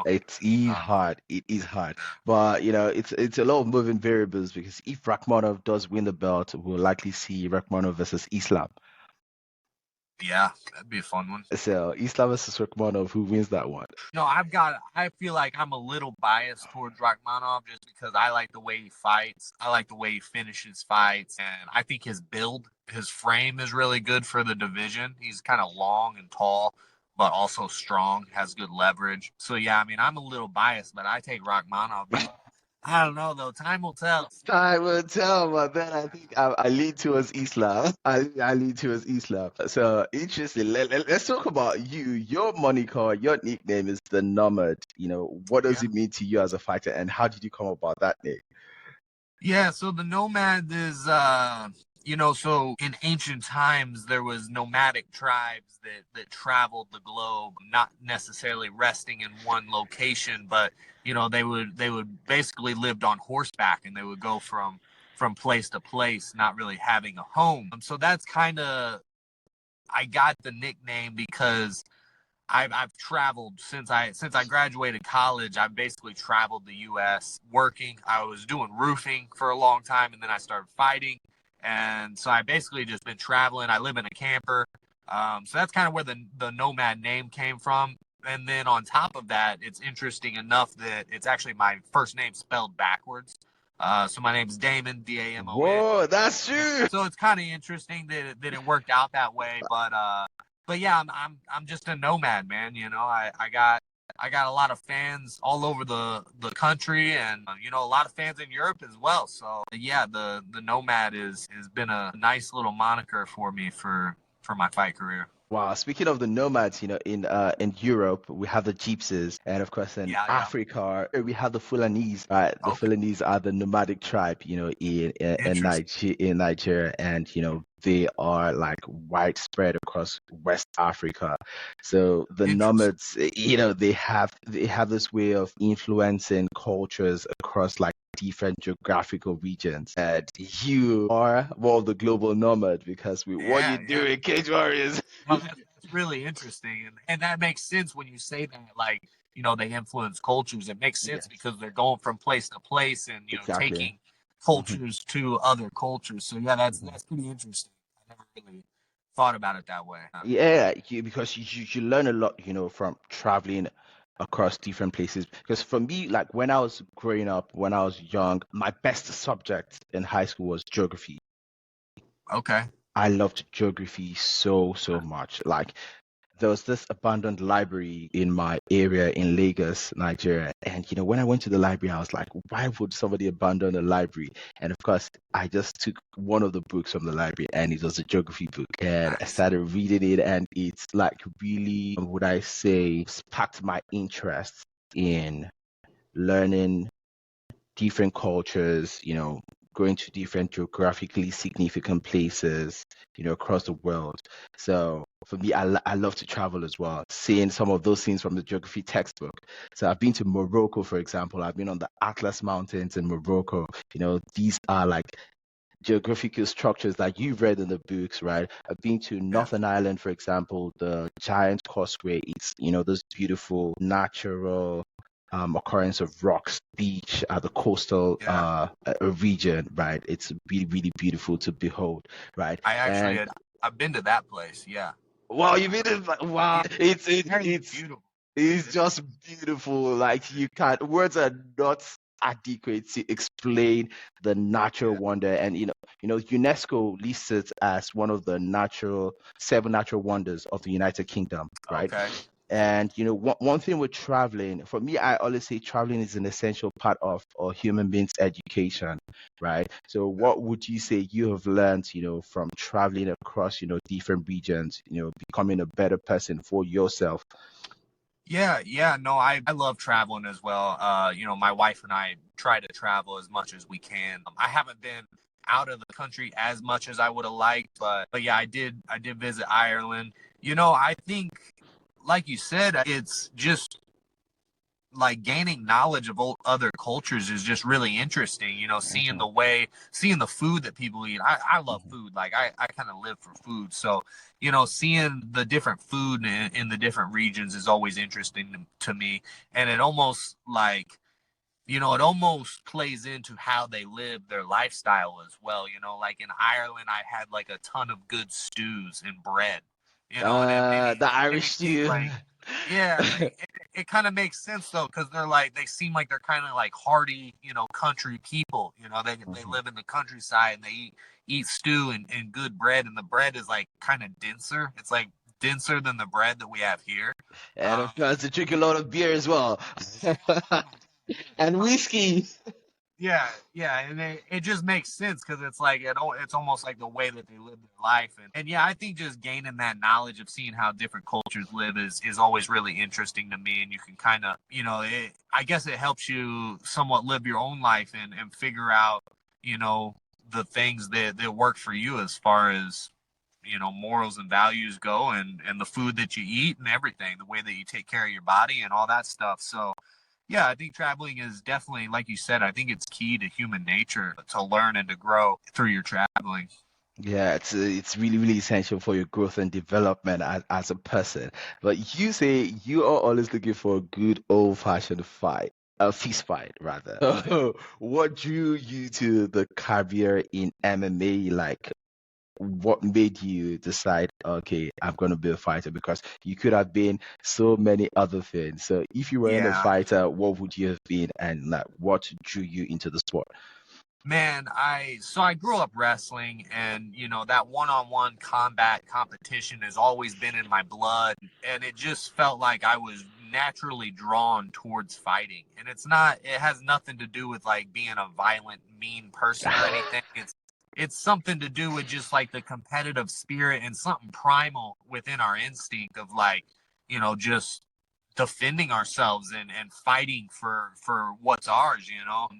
It is hard. It is hard, but it's a lot of moving variables because if Rakhmonov does win the belt, we'll likely see Rakhmonov versus Islam. Yeah, that'd be a fun one. So Islam versus Rakhmonov, who wins that one? I feel like I'm a little biased towards Rakhmonov just because I like the way he fights. I like the way he finishes fights, and I think his frame is really good for the division. He's kind of long and tall, but also strong, has good leverage. So yeah, I'm a little biased, but I take Rakhmonov. I don't know though. Time will tell. Time will tell, but then I think I lean towards Islam. I lean towards Islam. So interesting. Let's talk about you. Your moniker, your nickname is the Nomad. What does it mean to you as a fighter, and how did you come about that name? Yeah, so the Nomad is so in ancient times there was nomadic tribes that traveled the globe, not necessarily resting in one location, but they would basically lived on horseback, and they would go from place to place, not really having a home. So that's kind of, I got the nickname because I've traveled since I graduated college. I've basically traveled the U.S. working. I was doing roofing for a long time, and then I started fighting. And so I basically just been traveling. I live in a camper. So that's kind of where the Nomad name came from. And then on top of that, it's interesting enough that it's actually my first name spelled backwards. So my name's Damon, Damon. Whoa, that's true. So it's kind of interesting that it worked out that way. But yeah, I'm just a nomad, man. You know, I got a lot of fans all over the country, and a lot of fans in Europe as well. So yeah, the nomad has been a nice little moniker for me for my fight career. Wow, speaking of the nomads, in Europe we have the gypsies, and of course in Yeah, yeah. Africa we have the Fulanese. Right, the Okay, Fulanese are the nomadic tribe, interesting. In Nigeria, and they are like widespread across West Africa. So the Interesting. nomads, they have this way of influencing cultures across like different geographical regions. And you are more of the global nomad because with what you Yeah, do yeah. in Cage Warriors. Well, that's really interesting, and that makes sense when you say that. Like, they influence cultures. It makes sense Yes, because they're going from place to place and exactly. taking Mhm. cultures to other cultures. So yeah, Mhm. that's pretty interesting. I never really thought about it that way. Yeah, because you learn a lot, from traveling across different places. Because for me, like when I was growing up, when I was young, my best subject in high school was geography. Okay. I loved geography so, so much. Like there was this abandoned library in my area in Lagos, Nigeria. And when I went to the library, I was like, why would somebody abandon a library? And of course, I just took one of the books from the library, and it was a geography book. And I Nice. started reading it, and it's like really, would I say, sparked my interest in learning different cultures, going to different geographically significant places, across the world. So for me, I love to travel as well, seeing some of those things from the geography textbook. So I've been to Morocco, for example. I've been on the Atlas Mountains in Morocco. These are like geographical structures that you've read in the books, right? I've been to Yeah. Northern Ireland, for example, the Giant Causeway. It's, those beautiful natural occurrence of rocks, beach, the coastal Yeah. region, right? It's really, really beautiful to behold, right? I actually And had. I've been to that place. Yeah. wow, you made it like wow, Yeah. it's it, Very it's beautiful. it's just beautiful. Like you can't, words are not adequate to explain the natural Yeah. wonder. And UNESCO lists it as one of the seven natural wonders of the United Kingdom, right? Okay. And one thing with traveling, for me, I always say traveling is an essential part of a human being's education, right? So what would you say you have learned, from traveling across, different regions, becoming a better person for yourself? Yeah, yeah, no, I love traveling as well. My wife and I try to travel as much as we can. I haven't been out of the country as much as I would have liked, but yeah, I did visit Ireland. I think, like you said, it's just like gaining knowledge of other cultures is just really interesting. Mhm, Seeing the food that people eat. I love mhm. food. Like I kind of live for food. So, seeing the different food in the different regions is always interesting to me. And it almost plays into how they live their lifestyle as well. Like in Ireland, I had like a ton of good stews and bread, and The it Irish makes me stew. like, yeah, it kind of makes sense though, because they seem like they're kind of like hardy, country people. They Mhm. live in the countryside and they eat stew and good bread, and the bread is like kind of denser. It's like denser than the bread that we have here. And Um, of course, to drink a lot of beer as well. yeah, And yeah. whiskey. Yeah, yeah, and it just makes sense because it's like it's almost like the way that they live their life, and yeah, I think just gaining that knowledge of seeing how different cultures live is always really interesting to me, and you can kind of I guess it helps you somewhat live your own life and figure out you know the things that work for you as far as morals and values go, and the food that you eat and everything, the way that you take care of your body and all that stuff. So yeah, I think traveling is definitely, like you said, I think it's key to human nature to learn and to grow through your traveling. Yeah, it's really, really essential for your growth and development as a person. But you say you are always looking for a good old-fashioned fight, a feast fight rather. What drew you to the career in MMA? Like, what made you decide, okay, I'm going to be a fighter? Because you could have been so many other things. So if you weren't a Yeah. fighter, what would you have been? And like, what drew you into the sport? Man, I grew up wrestling, and that one-on-one combat competition has always been in my blood, and it just felt like I was naturally drawn towards fighting. And it has nothing to do with like being a violent, mean person or anything. It's something to do with just like the competitive spirit and something primal within our instinct of like, just defending ourselves and fighting for what's ours.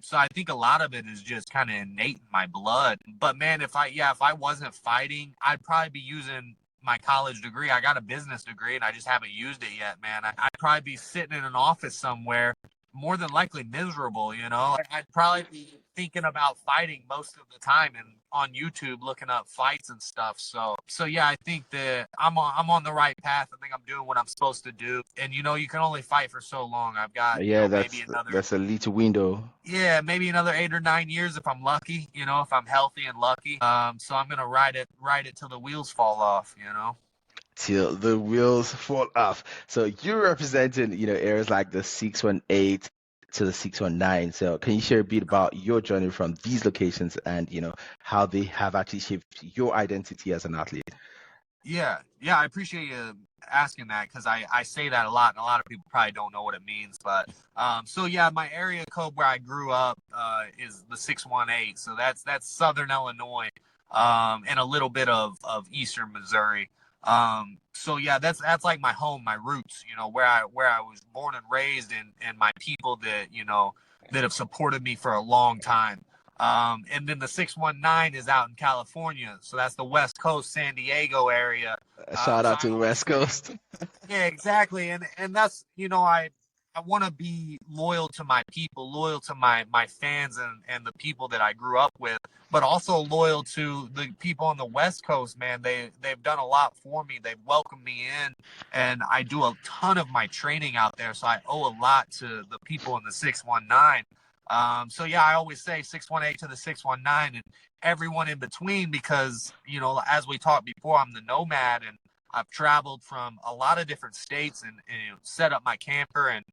So I think a lot of it is just kind of innate in my blood. But man, if I wasn't fighting, I'd probably be using my college degree. I got a business degree and I just haven't used it yet, man. I'd probably be sitting in an office somewhere, more than likely miserable. I'd probably be thinking about fighting most of the time and on YouTube looking up fights and stuff. So yeah, I think that I'm on the right path. I think I'm doing what I'm supposed to do. And you can only fight for so long. I've got, Yeah, maybe another, that's a little window. yeah, maybe another 8 or 9 years if I'm lucky, if I'm healthy and lucky. So I'm gonna ride it till the wheels fall off. Till the wheels fall off. So you're representing, areas like the 618 to the 619. So can you share a bit about your journey from these locations and, how they have actually shaped your identity as an athlete? Yeah, I appreciate you asking that because I say that a lot, and a lot of people probably don't know what it means. But so yeah, my area code where I grew up is the 618. So that's Southern Illinois, and a little bit of Eastern Missouri. So yeah, that's like my home, my roots. Where I was born and raised, and my people that have supported me for a long time. And then the 619 is out in California. So that's the West Coast, San Diego area. Shout So out I to the always West say, Coast. yeah, exactly. And that's, I want to be loyal to my people, loyal to my fans and the people that I grew up with, but also loyal to the people on the West Coast, man. They've done a lot for me. They've welcomed me in, and I do a ton of my training out there. So I owe a lot to the people in the 619. So yeah, I always say 618 to the 619 and everyone in between because, as we talked before, I'm the nomad and I've traveled from a lot of different states and set up my camper and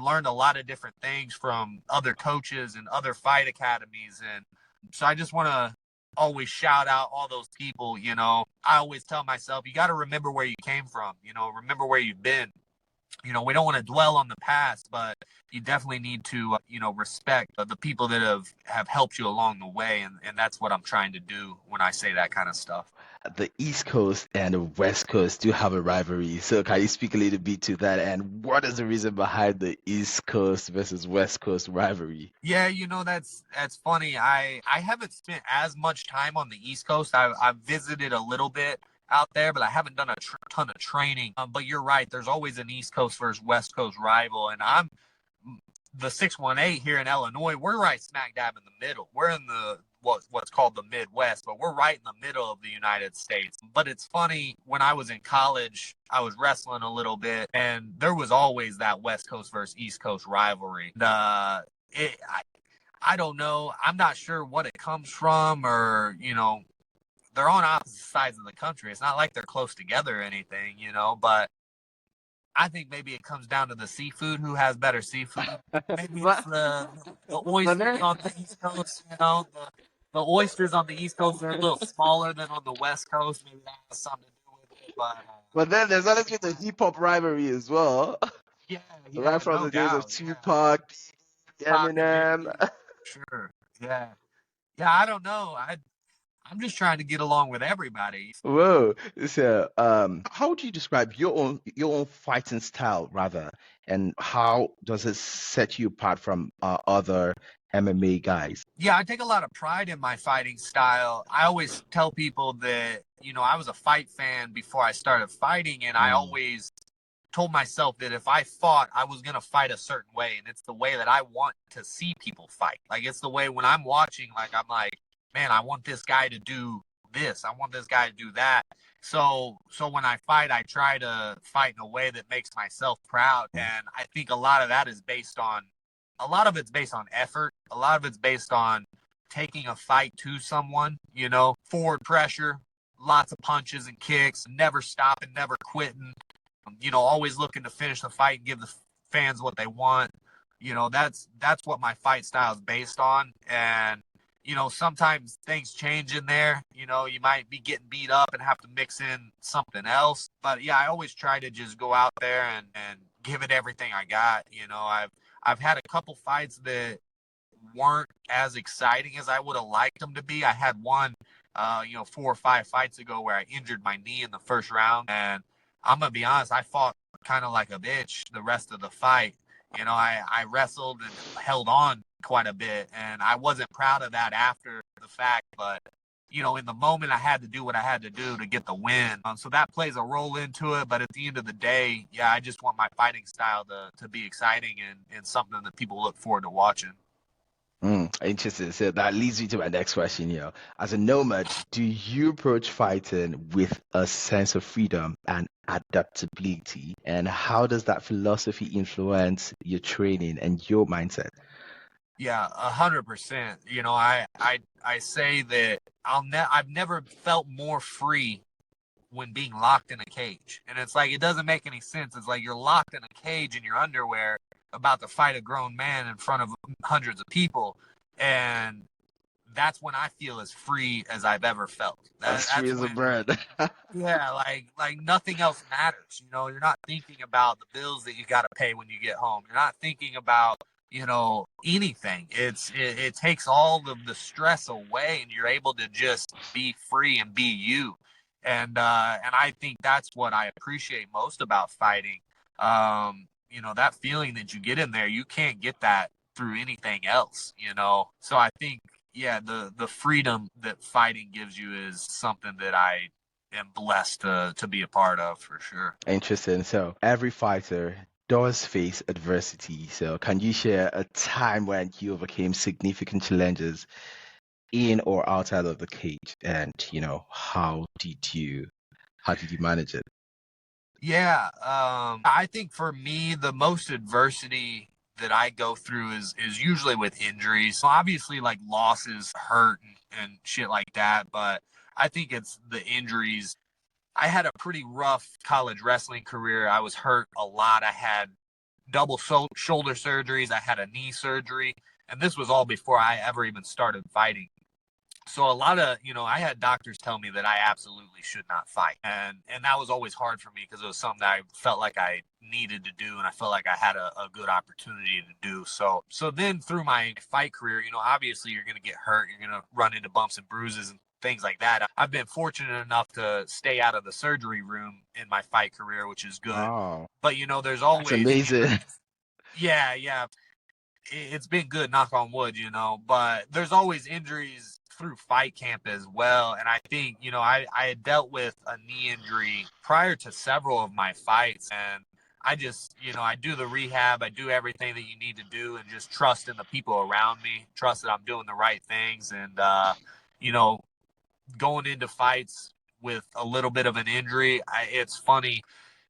learned a lot of different things from other coaches and other fight academies. And so I just want to always shout out all those people. I always tell myself, you got to remember where you came from, remember where you've been. We don't want to dwell on the past, but you definitely need to, respect the people that have helped you along the way. And that's what I'm trying to do when I say that kind of stuff. The East Coast and the West Coast do have a rivalry. So can you speak a little bit to that? And what is the reason behind the East Coast versus West Coast rivalry? Yeah, that's funny. I haven't spent as much time on the East Coast. I've visited a little bit out there, but I haven't done a ton of training. But you're right. There's always an East Coast versus West Coast rival, and I'm the 618 here in Illinois. We're right smack dab in the middle. We're in the what's called the Midwest, but we're right in the middle of the United States. But it's funny, when I was in college, I was wrestling a little bit, and there was always that West Coast versus East Coast rivalry. I don't know. I'm not sure what it comes from, or they're on opposite sides of the country. It's not like they're close together or anything. But I think maybe it comes down to the seafood. Who has better seafood? Maybe it's the oysters on the East Coast. The oysters on the East Coast are a little smaller than on the West Coast. Maybe that has something to do with it. But But then there's honestly the hip hop rivalry as well. yeah, Right yeah, from no the days of doubt. Yeah, Tupac, Pac and Eminem. Biggie, sure. Yeah, yeah. I don't know. I'm just trying to get along with everybody. Whoa. So, how would you describe your own fighting style rather, and how does it set you apart from other MMA guys? Yeah, I take a lot of pride in my fighting style. I always tell people that, I was a fight fan before I started fighting, and I Mm. always told myself that if I fought, I was going to fight a certain way. And it's the way that I want to see people fight. Like, it's the way when I'm watching, like, I'm like, man, I want this guy to do this. I want this guy to do that. So when I fight, I try to fight in a way that makes myself proud. And I think a lot of it's based on effort. A lot of it's based on taking a fight to someone, forward pressure, lots of punches and kicks, never stopping, never quitting, always looking to finish the fight and give the fans what they want. That's what my fight style is based on. And sometimes things change in there. You might be getting beat up and have to mix in something else. But yeah, I always try to just go out there and give it everything I got. I've had a couple fights that weren't as exciting as I would have liked them to be. I had one, 4 or 5 fights ago where I injured my knee in the first round. And I'm going to be honest, I fought kind of like a bitch the rest of the fight. I wrestled and held on quite a bit, and I wasn't proud of that after the fact, but in the moment I had to do what I had to do to get the win. So that plays a role into it, but at the end of the day, yeah, I just want my fighting style to be exciting and something that people look forward to watching. Interesting. So that leads me to my next question. As a nomad, do you approach fighting with a sense of freedom and adaptability? And how does that philosophy influence your training and your mindset? Yeah, 100%. I say that I've never felt more free when being locked in a cage. And it's like, it doesn't make any sense. It's like you're locked in a cage in your underwear about to fight a grown man in front of hundreds of people. And that's when I feel as free as I've ever felt. As free That's as a when, bird. yeah, like nothing else matters. You're not thinking about the bills that you got to pay when you get home. You're not thinking about, anything. It takes all of the stress away, and you're able to just be free and be you. And I think that's what I appreciate most about fighting. That feeling that you get in there, you can't get that through anything else. So I think, yeah, the freedom that fighting gives you is something that I am blessed to be a part of, for sure. Interesting. So every fighter does face adversity. So can you share a time when you overcame significant challenges in or outside of the cage? And how did you manage it? Yeah, I think for me, the most adversity that I go through is usually with injuries. So obviously, like losses hurt and shit like that, but I think it's the injuries. I had a pretty rough college wrestling career. I was hurt a lot. I had double shoulder surgeries. I had a knee surgery, and this was all before I ever even started fighting. So a lot of, I had doctors tell me that I absolutely should not fight. And that was always hard for me because it was something that I felt like I needed to do, and I felt like I had a good opportunity to do. So then through my fight career, obviously you're going to get hurt, you're going to run into bumps and bruises and things like that. I've been fortunate enough to stay out of the surgery room in my fight career, which is good. Wow, But there's that's always amazing. yeah, yeah, it's been good, knock on wood, but there's always injuries through fight camp as well. And I think, I had dealt with a knee injury prior to several of my fights. And I just, I do the rehab, I do everything that you need to do, and just trust in the people around me, trust that I'm doing the right things. And, you know, going into fights with a little bit of an injury, it's funny.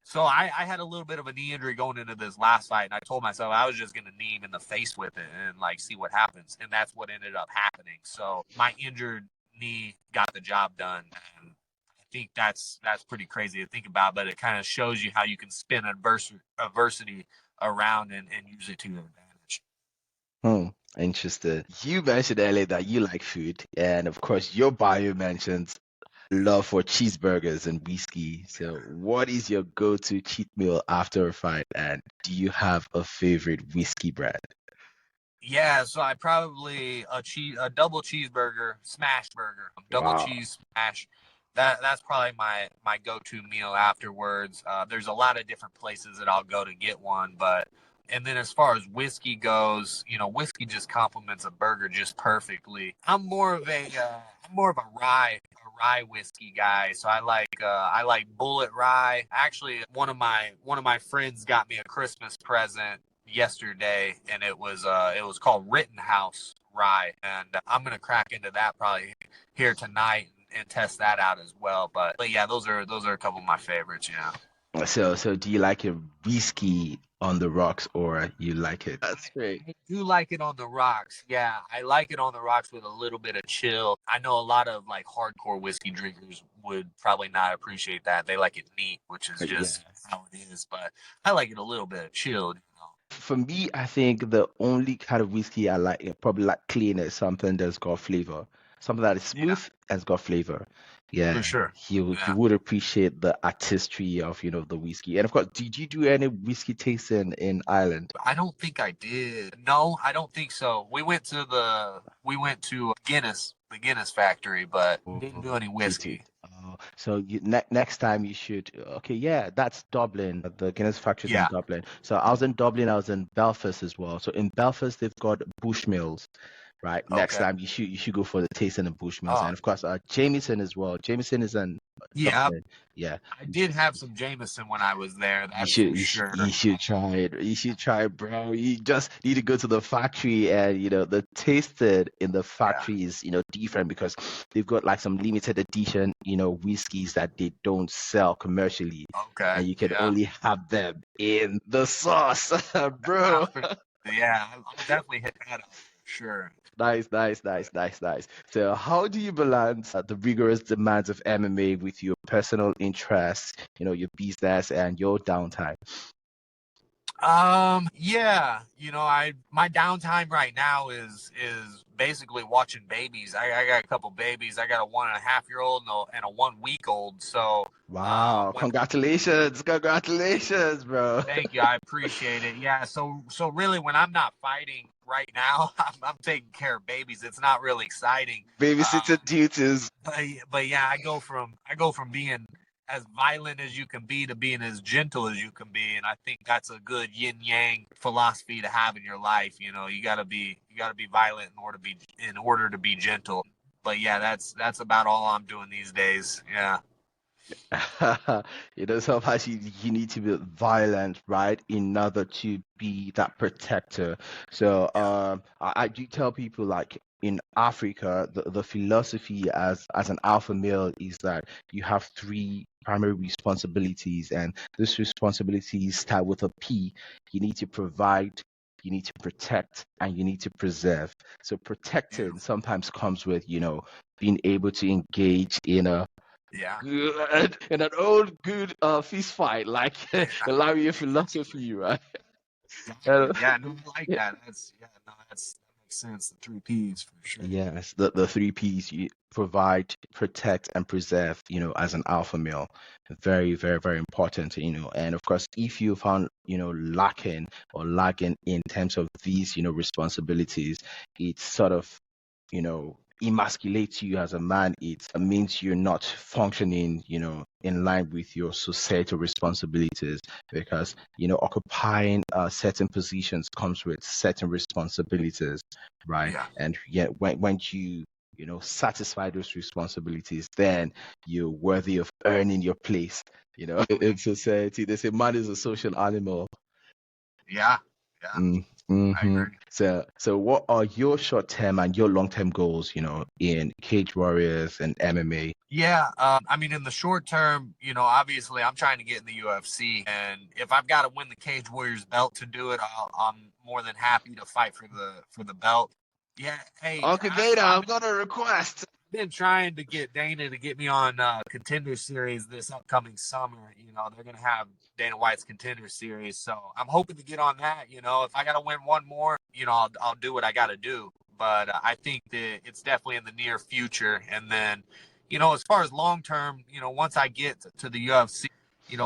So I had a little bit of a knee injury going into this last fight, and I told myself I was just going to knee him in the face with it and like see what happens, and that's what ended up happening. So my injured knee got the job done, and I think that's pretty crazy to think about, but it kind of shows you how you can spin adversity around and use it to your advantage. Hmm, interesting. You mentioned earlier that you like food, and of course, your bio mentions love for cheeseburgers and whiskey. So, what is your go-to cheat meal after a fight? And do you have a favorite whiskey brand? Yeah, so I probably a double cheeseburger, smash burger, double Wow. cheese smash. That's probably my go-to meal afterwards. There's a lot of different places that I'll go to get one, but and then as far as whiskey goes, whiskey just complements a burger just perfectly. I'm more of a rye whiskey guy. So I like Bullet Rye. Actually, one of my friends got me a Christmas present yesterday, and it was called Rittenhouse Rye, and I'm gonna crack into that probably here tonight and test that out as well. But yeah, those are a couple of my favorites. Yeah. So do you like your whiskey on the rocks or you like it? That's great. I do like it on the rocks. Yeah, I like it on the rocks with a little bit of chill. I know a lot of like hardcore whiskey drinkers would probably not appreciate that. They like it neat, which is Yeah. just how it is. But I like it a little bit chilled. For me, I think the only kind of whiskey I like, probably like clean, is something that's got flavor, something that is Yeah, smooth and has got flavor. for Yeah, sure. you Yeah. would appreciate the artistry of, the whiskey. And of course, did you do any whiskey tasting in Ireland? I don't think I did. No, I don't think so. We went to Guinness, the Guinness factory, but didn't Oh, do any you did. whiskey. So next time you should. Okay, yeah, that's Dublin. The Guinness factory is in Yeah. Dublin. So I was in Dublin. I was in Belfast as well. So in Belfast, they've got Bushmills. Right. Next Okay. time you should go for the tasting of Bushmills, Oh, and of course, Jameson as well. Jameson is in yeah. Dublin. Yeah. I did have some Jameson when I was there. You That's should, for you should sure. you should try it. You should try it, bro. You just need to go to the factory, and the tasted in the Yeah. factory is different because they've got like some limited edition whiskeys that they don't sell commercially, Okay. and you can Yeah. only have them in the sauce, bro. Yeah. I'll definitely hit that up for sure. Nice, nice, nice, nice, nice. So, how do you balance the rigorous demands of MMA with your personal interests, your business and your downtime? Yeah, my downtime right now is basically watching babies. I got a couple babies. I got a 1.5 year old and a 1 week old. So, Wow, when congratulations, congratulations, bro. thank you, I appreciate it. Yeah, so really, when I'm not fighting right now, I'm taking care of babies. It's not really exciting. Babysitter duties. But yeah, I go from being as violent as you can be to being as gentle as you can be, and I think that's a good yin yang philosophy to have in your life. You gotta be violent in order to be gentle. But yeah, that's about all I'm doing these days. Yeah, Sometimes you need to be violent, right, in order to be that protector. So yeah, I do tell people, like, in Africa, the philosophy as an alpha male is that you have three primary responsibilities, and these responsibilities start with a P. You need to provide, you need to protect, and you need to preserve. So protecting beautiful. sometimes comes with, being able to engage in a Yeah, good in an old good fist fight, like allowing your philosophy, right? exactly. Uh, Yeah, no, I like yeah, that. That makes sense. The 3 Ps for sure. yes, the three P's: you provide, protect, and preserve. As an alpha male, very, very, very important. And of course, if you found lacking or lagging in terms of these responsibilities, it's sort of emasculates you as a man. It means you're not functioning in line with your societal responsibilities, because occupying certain positions comes with certain responsibilities, right? Yeah, And yet when you satisfy those responsibilities, then you're worthy of earning your place in society. They say man is a social animal. yeah, yeah. I Mm-hmm. agree. So what are your short-term and your long-term goals, in Cage Warriors and MMA? Yeah, I mean, in the short term, obviously, I'm trying to get in the UFC, and if I've got to win the Cage Warriors belt to do it, I'm more than happy to fight for the belt. Yeah, hey, Okay, Dana, I've got a request. been trying to get Dana to get me on Contender Series this upcoming summer. They're gonna have Dana White's Contender Series, so I'm hoping to get on that. If I gotta win one more, I'll do what I gotta do. But I think that it's definitely in the near future. And then, as far as long term, once I get to the UFC,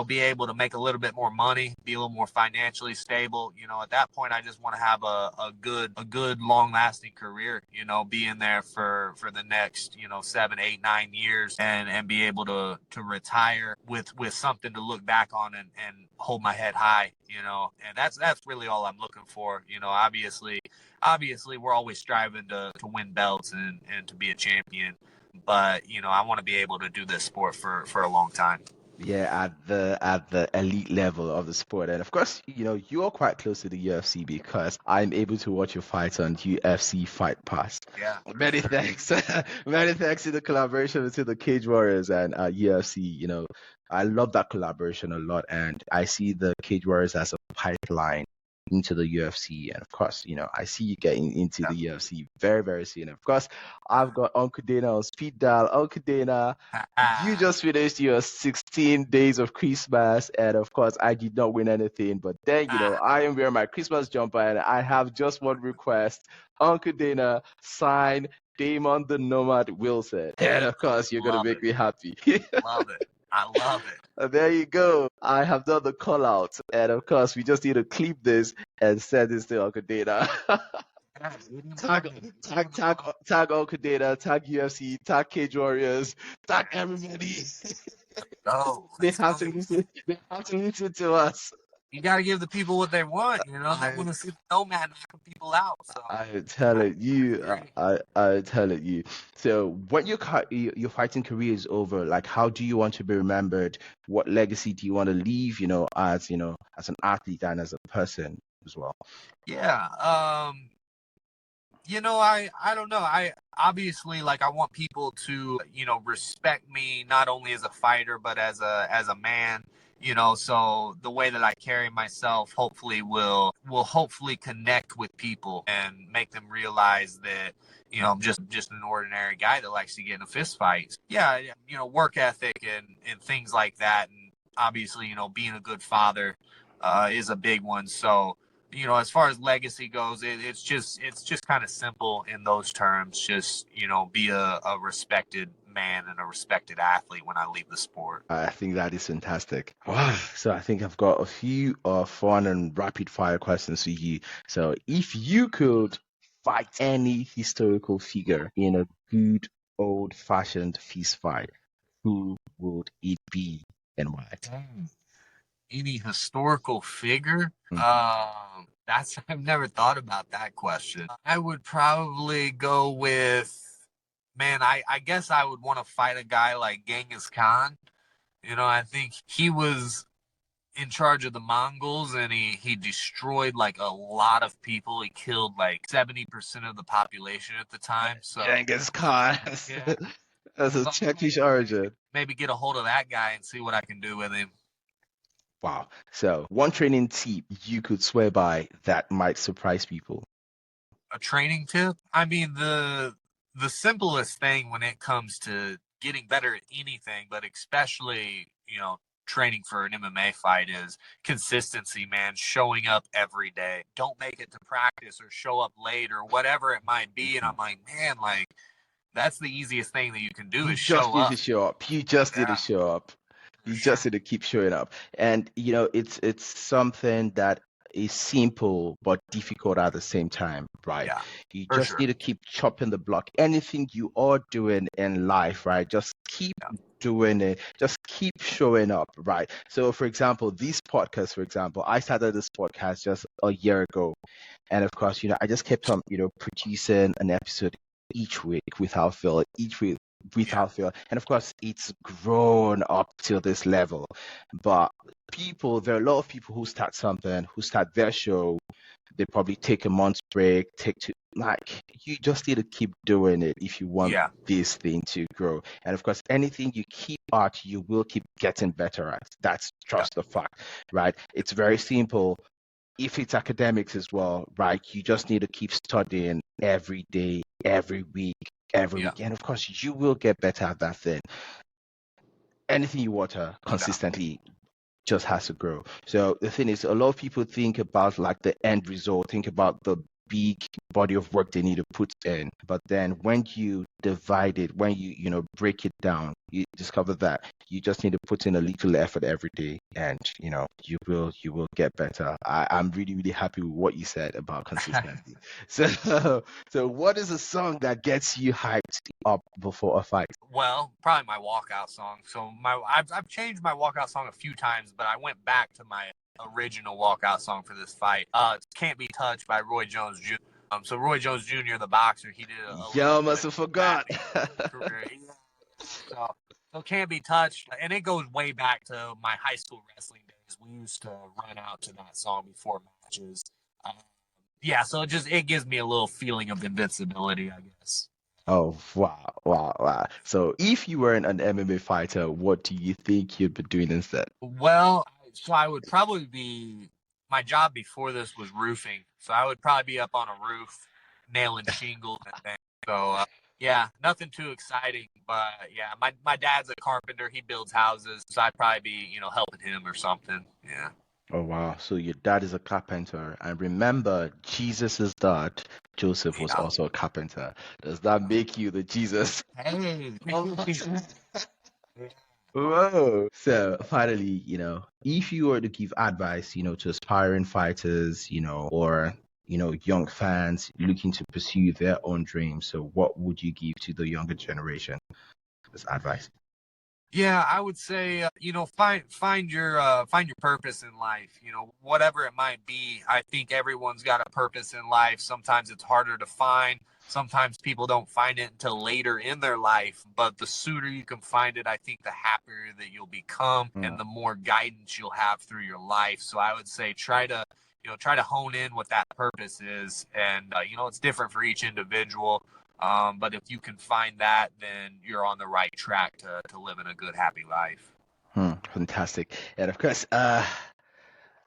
be able to make a little bit more money, be a little more financially stable. At that point, I just want to have a good, long lasting career. Be in there for the next, 7, 8, 9 years, and be able to retire with something to look back on and hold my head high. And that's really all I'm looking for. Obviously, we're always striving to win belts and to be a champion. But I want to be able to do this sport for a long time. Yeah, at the elite level of the sport. And of course, you're quite close to the UFC because I'm able to watch your fights on UFC Fight Pass. Yeah, for Many sure. thanks. Many thanks to the collaboration between the Cage Warriors and UFC. I love that collaboration a lot, and I see the Cage Warriors as a pipeline into the UFC. And of course, I see you getting into the UFC very, very soon. Of course, I've got Uncle Dana on speed dial. Uncle Dana, you just finished your 16 days of Christmas. And of course, I did not win anything. But then, I am wearing my Christmas jumper and I have just one request. Uncle Dana, sign Damon the Nomad Wilson. And of course, you're going to make me happy. Love it. I love it. There you go. I have done the call out. And of course, we just need to clip this and send this to Uncle Dana. Tag Uncle Dana, tag UFC, tag Cage Warriors, tag everybody. They have to listen to us. You got to give the people what they want, I want to see the Nomad knocking people out. So. I'm telling you, I'm telling you. So when your fighting career is over, like, how do you want to be remembered? What legacy do you want to leave, as an athlete and as a person as well? Yeah. I don't know. I obviously, like, I want people to, respect me not only as a fighter but as a man. So the way that I carry myself hopefully will hopefully connect with people and make them realize that, I'm just an ordinary guy that likes to get in a fist fight. Yeah, work ethic and things like that. And obviously, being a good father is a big one. So, as far as legacy goes, it's just kind of simple in those terms. Just, be a respected man and a respected athlete when I leave the sport. I think that is fantastic. Wow. So I think I've got a few fun and rapid fire questions for you. So if you could fight any historical figure in a good old fashioned fist fight, who would it be and why? Any historical figure? I've never thought about that question. I would probably go with, I guess I would want to fight a guy like Genghis Khan. I think he was in charge of the Mongols and he destroyed like a lot of people. He killed like 70% of the population at the time. So Genghis Khan. Yeah. That's a Turkish origin. Maybe get a hold of that guy and see what I can do with him. Wow. So one training tip you could swear by that might surprise people. A training tip? I mean, the simplest thing when it comes to getting better at anything, but especially, training for an MMA fight is consistency, man. Showing up every day. Don't make it to practice or show up late or whatever it might be. And I'm like, man, like, that's the easiest thing that you can do is show up. You just need to show up. You just need to keep showing up. And, it's something that is simple but difficult at the same time, right? Yeah, you just need to keep chopping the block. Anything you are doing in life, right? Just keep doing it. Just keep showing up, right? So, for example, this podcast, I started this podcast just a year ago. And of course, I just kept on, producing an episode each week without fail, fail. And of course, it's grown up to this level. But there are a lot of people who start something, who start their show, they probably take a month's break, you just need to keep doing it if you want this thing to grow. And of course, anything you keep at, you will keep getting better at. That's just the fact, right? It's very simple. If it's academics as well, right? You just need to keep studying every day, every week, every week. And of course, you will get better at that thing. Anything you water consistently just has to grow. So the thing is, a lot of people think about like the end result, think about the big body of work they need to put in. But then when you divide it, when you break it down, you discover that you just need to put in a little effort every day, and you will get better. I'm really, really happy with what you said about consistency. So what is a song that gets you hyped up before a fight? Well, probably my walkout song. So I've changed my walkout song a few times, but I went back to my original walkout song for this fight. Can't Be Touched by Roy Jones Jr. So Roy Jones Jr., the boxer, he did Yo, must have forgot. So Can't Be Touched, and it goes way back to my high school wrestling days. We used to run out to that song before matches. So it gives me a little feeling of invincibility, I guess. Oh, wow. So if you weren't an MMA fighter, what do you think you'd be doing instead? Well, so I would probably be my job before this was roofing, so I would probably be up on a roof nailing shingles and things. So yeah, nothing too exciting, but yeah, my dad's a carpenter. He builds houses, so I'd probably be helping him or something. Yeah. Oh wow. So your dad is a carpenter. And remember, Jesus' dad, Joseph, was Yeah. also a carpenter. Does that make you the Jesus? Hey. Whoa. So finally, if you were to give advice, to aspiring fighters, or young fans looking to pursue their own dreams, so what would you give to the younger generation as advice? Yeah, I would say, find your purpose in life. Whatever it might be. I think everyone's got a purpose in life. Sometimes it's harder to find. Sometimes people don't find it until later in their life. But the sooner you can find it, I think the happier that you'll become, and the more guidance you'll have through your life. So I would say try to hone in what that purpose is, and it's different for each individual. But if you can find that, then you're on the right track to living a good, happy life. Fantastic. And of course,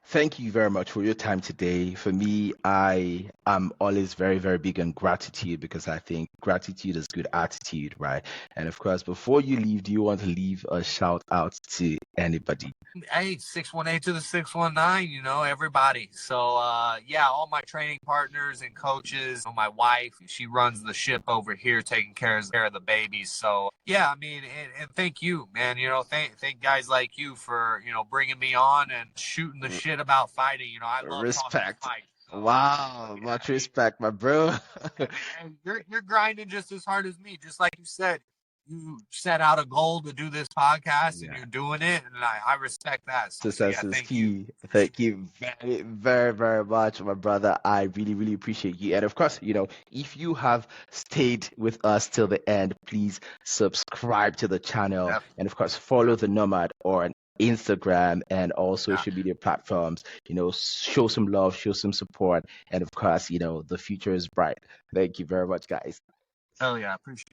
thank you very much for your time today. For me, I am always very, very big on gratitude because I think gratitude is good attitude, right? And of course, before you leave, do you want to leave a shout out to anybody? Hey, 618 to the 619, everybody. So, yeah, all my training partners and coaches, my wife, she runs the ship over here, taking care of the babies. So, yeah, I mean, and thank you, man. Thank guys like you for, bringing me on and shooting the shit about fighting. I love talking Respect. fight. So, Wow, yeah, much respect, my bro. and you're grinding just as hard as me, just like you said. You set out a goal to do this podcast and Yeah. you're doing it, and I respect that. So yeah, Success is thank you. key. Thank you very, very, very much, my brother. I really, really appreciate you. And of course, if you have stayed with us till the end, please subscribe to the channel. Yep. And of course, follow the Nomad on Instagram and all social media platforms. Show some love, show some support. And of course, the future is bright. Thank you very much, guys. Oh yeah, appreciate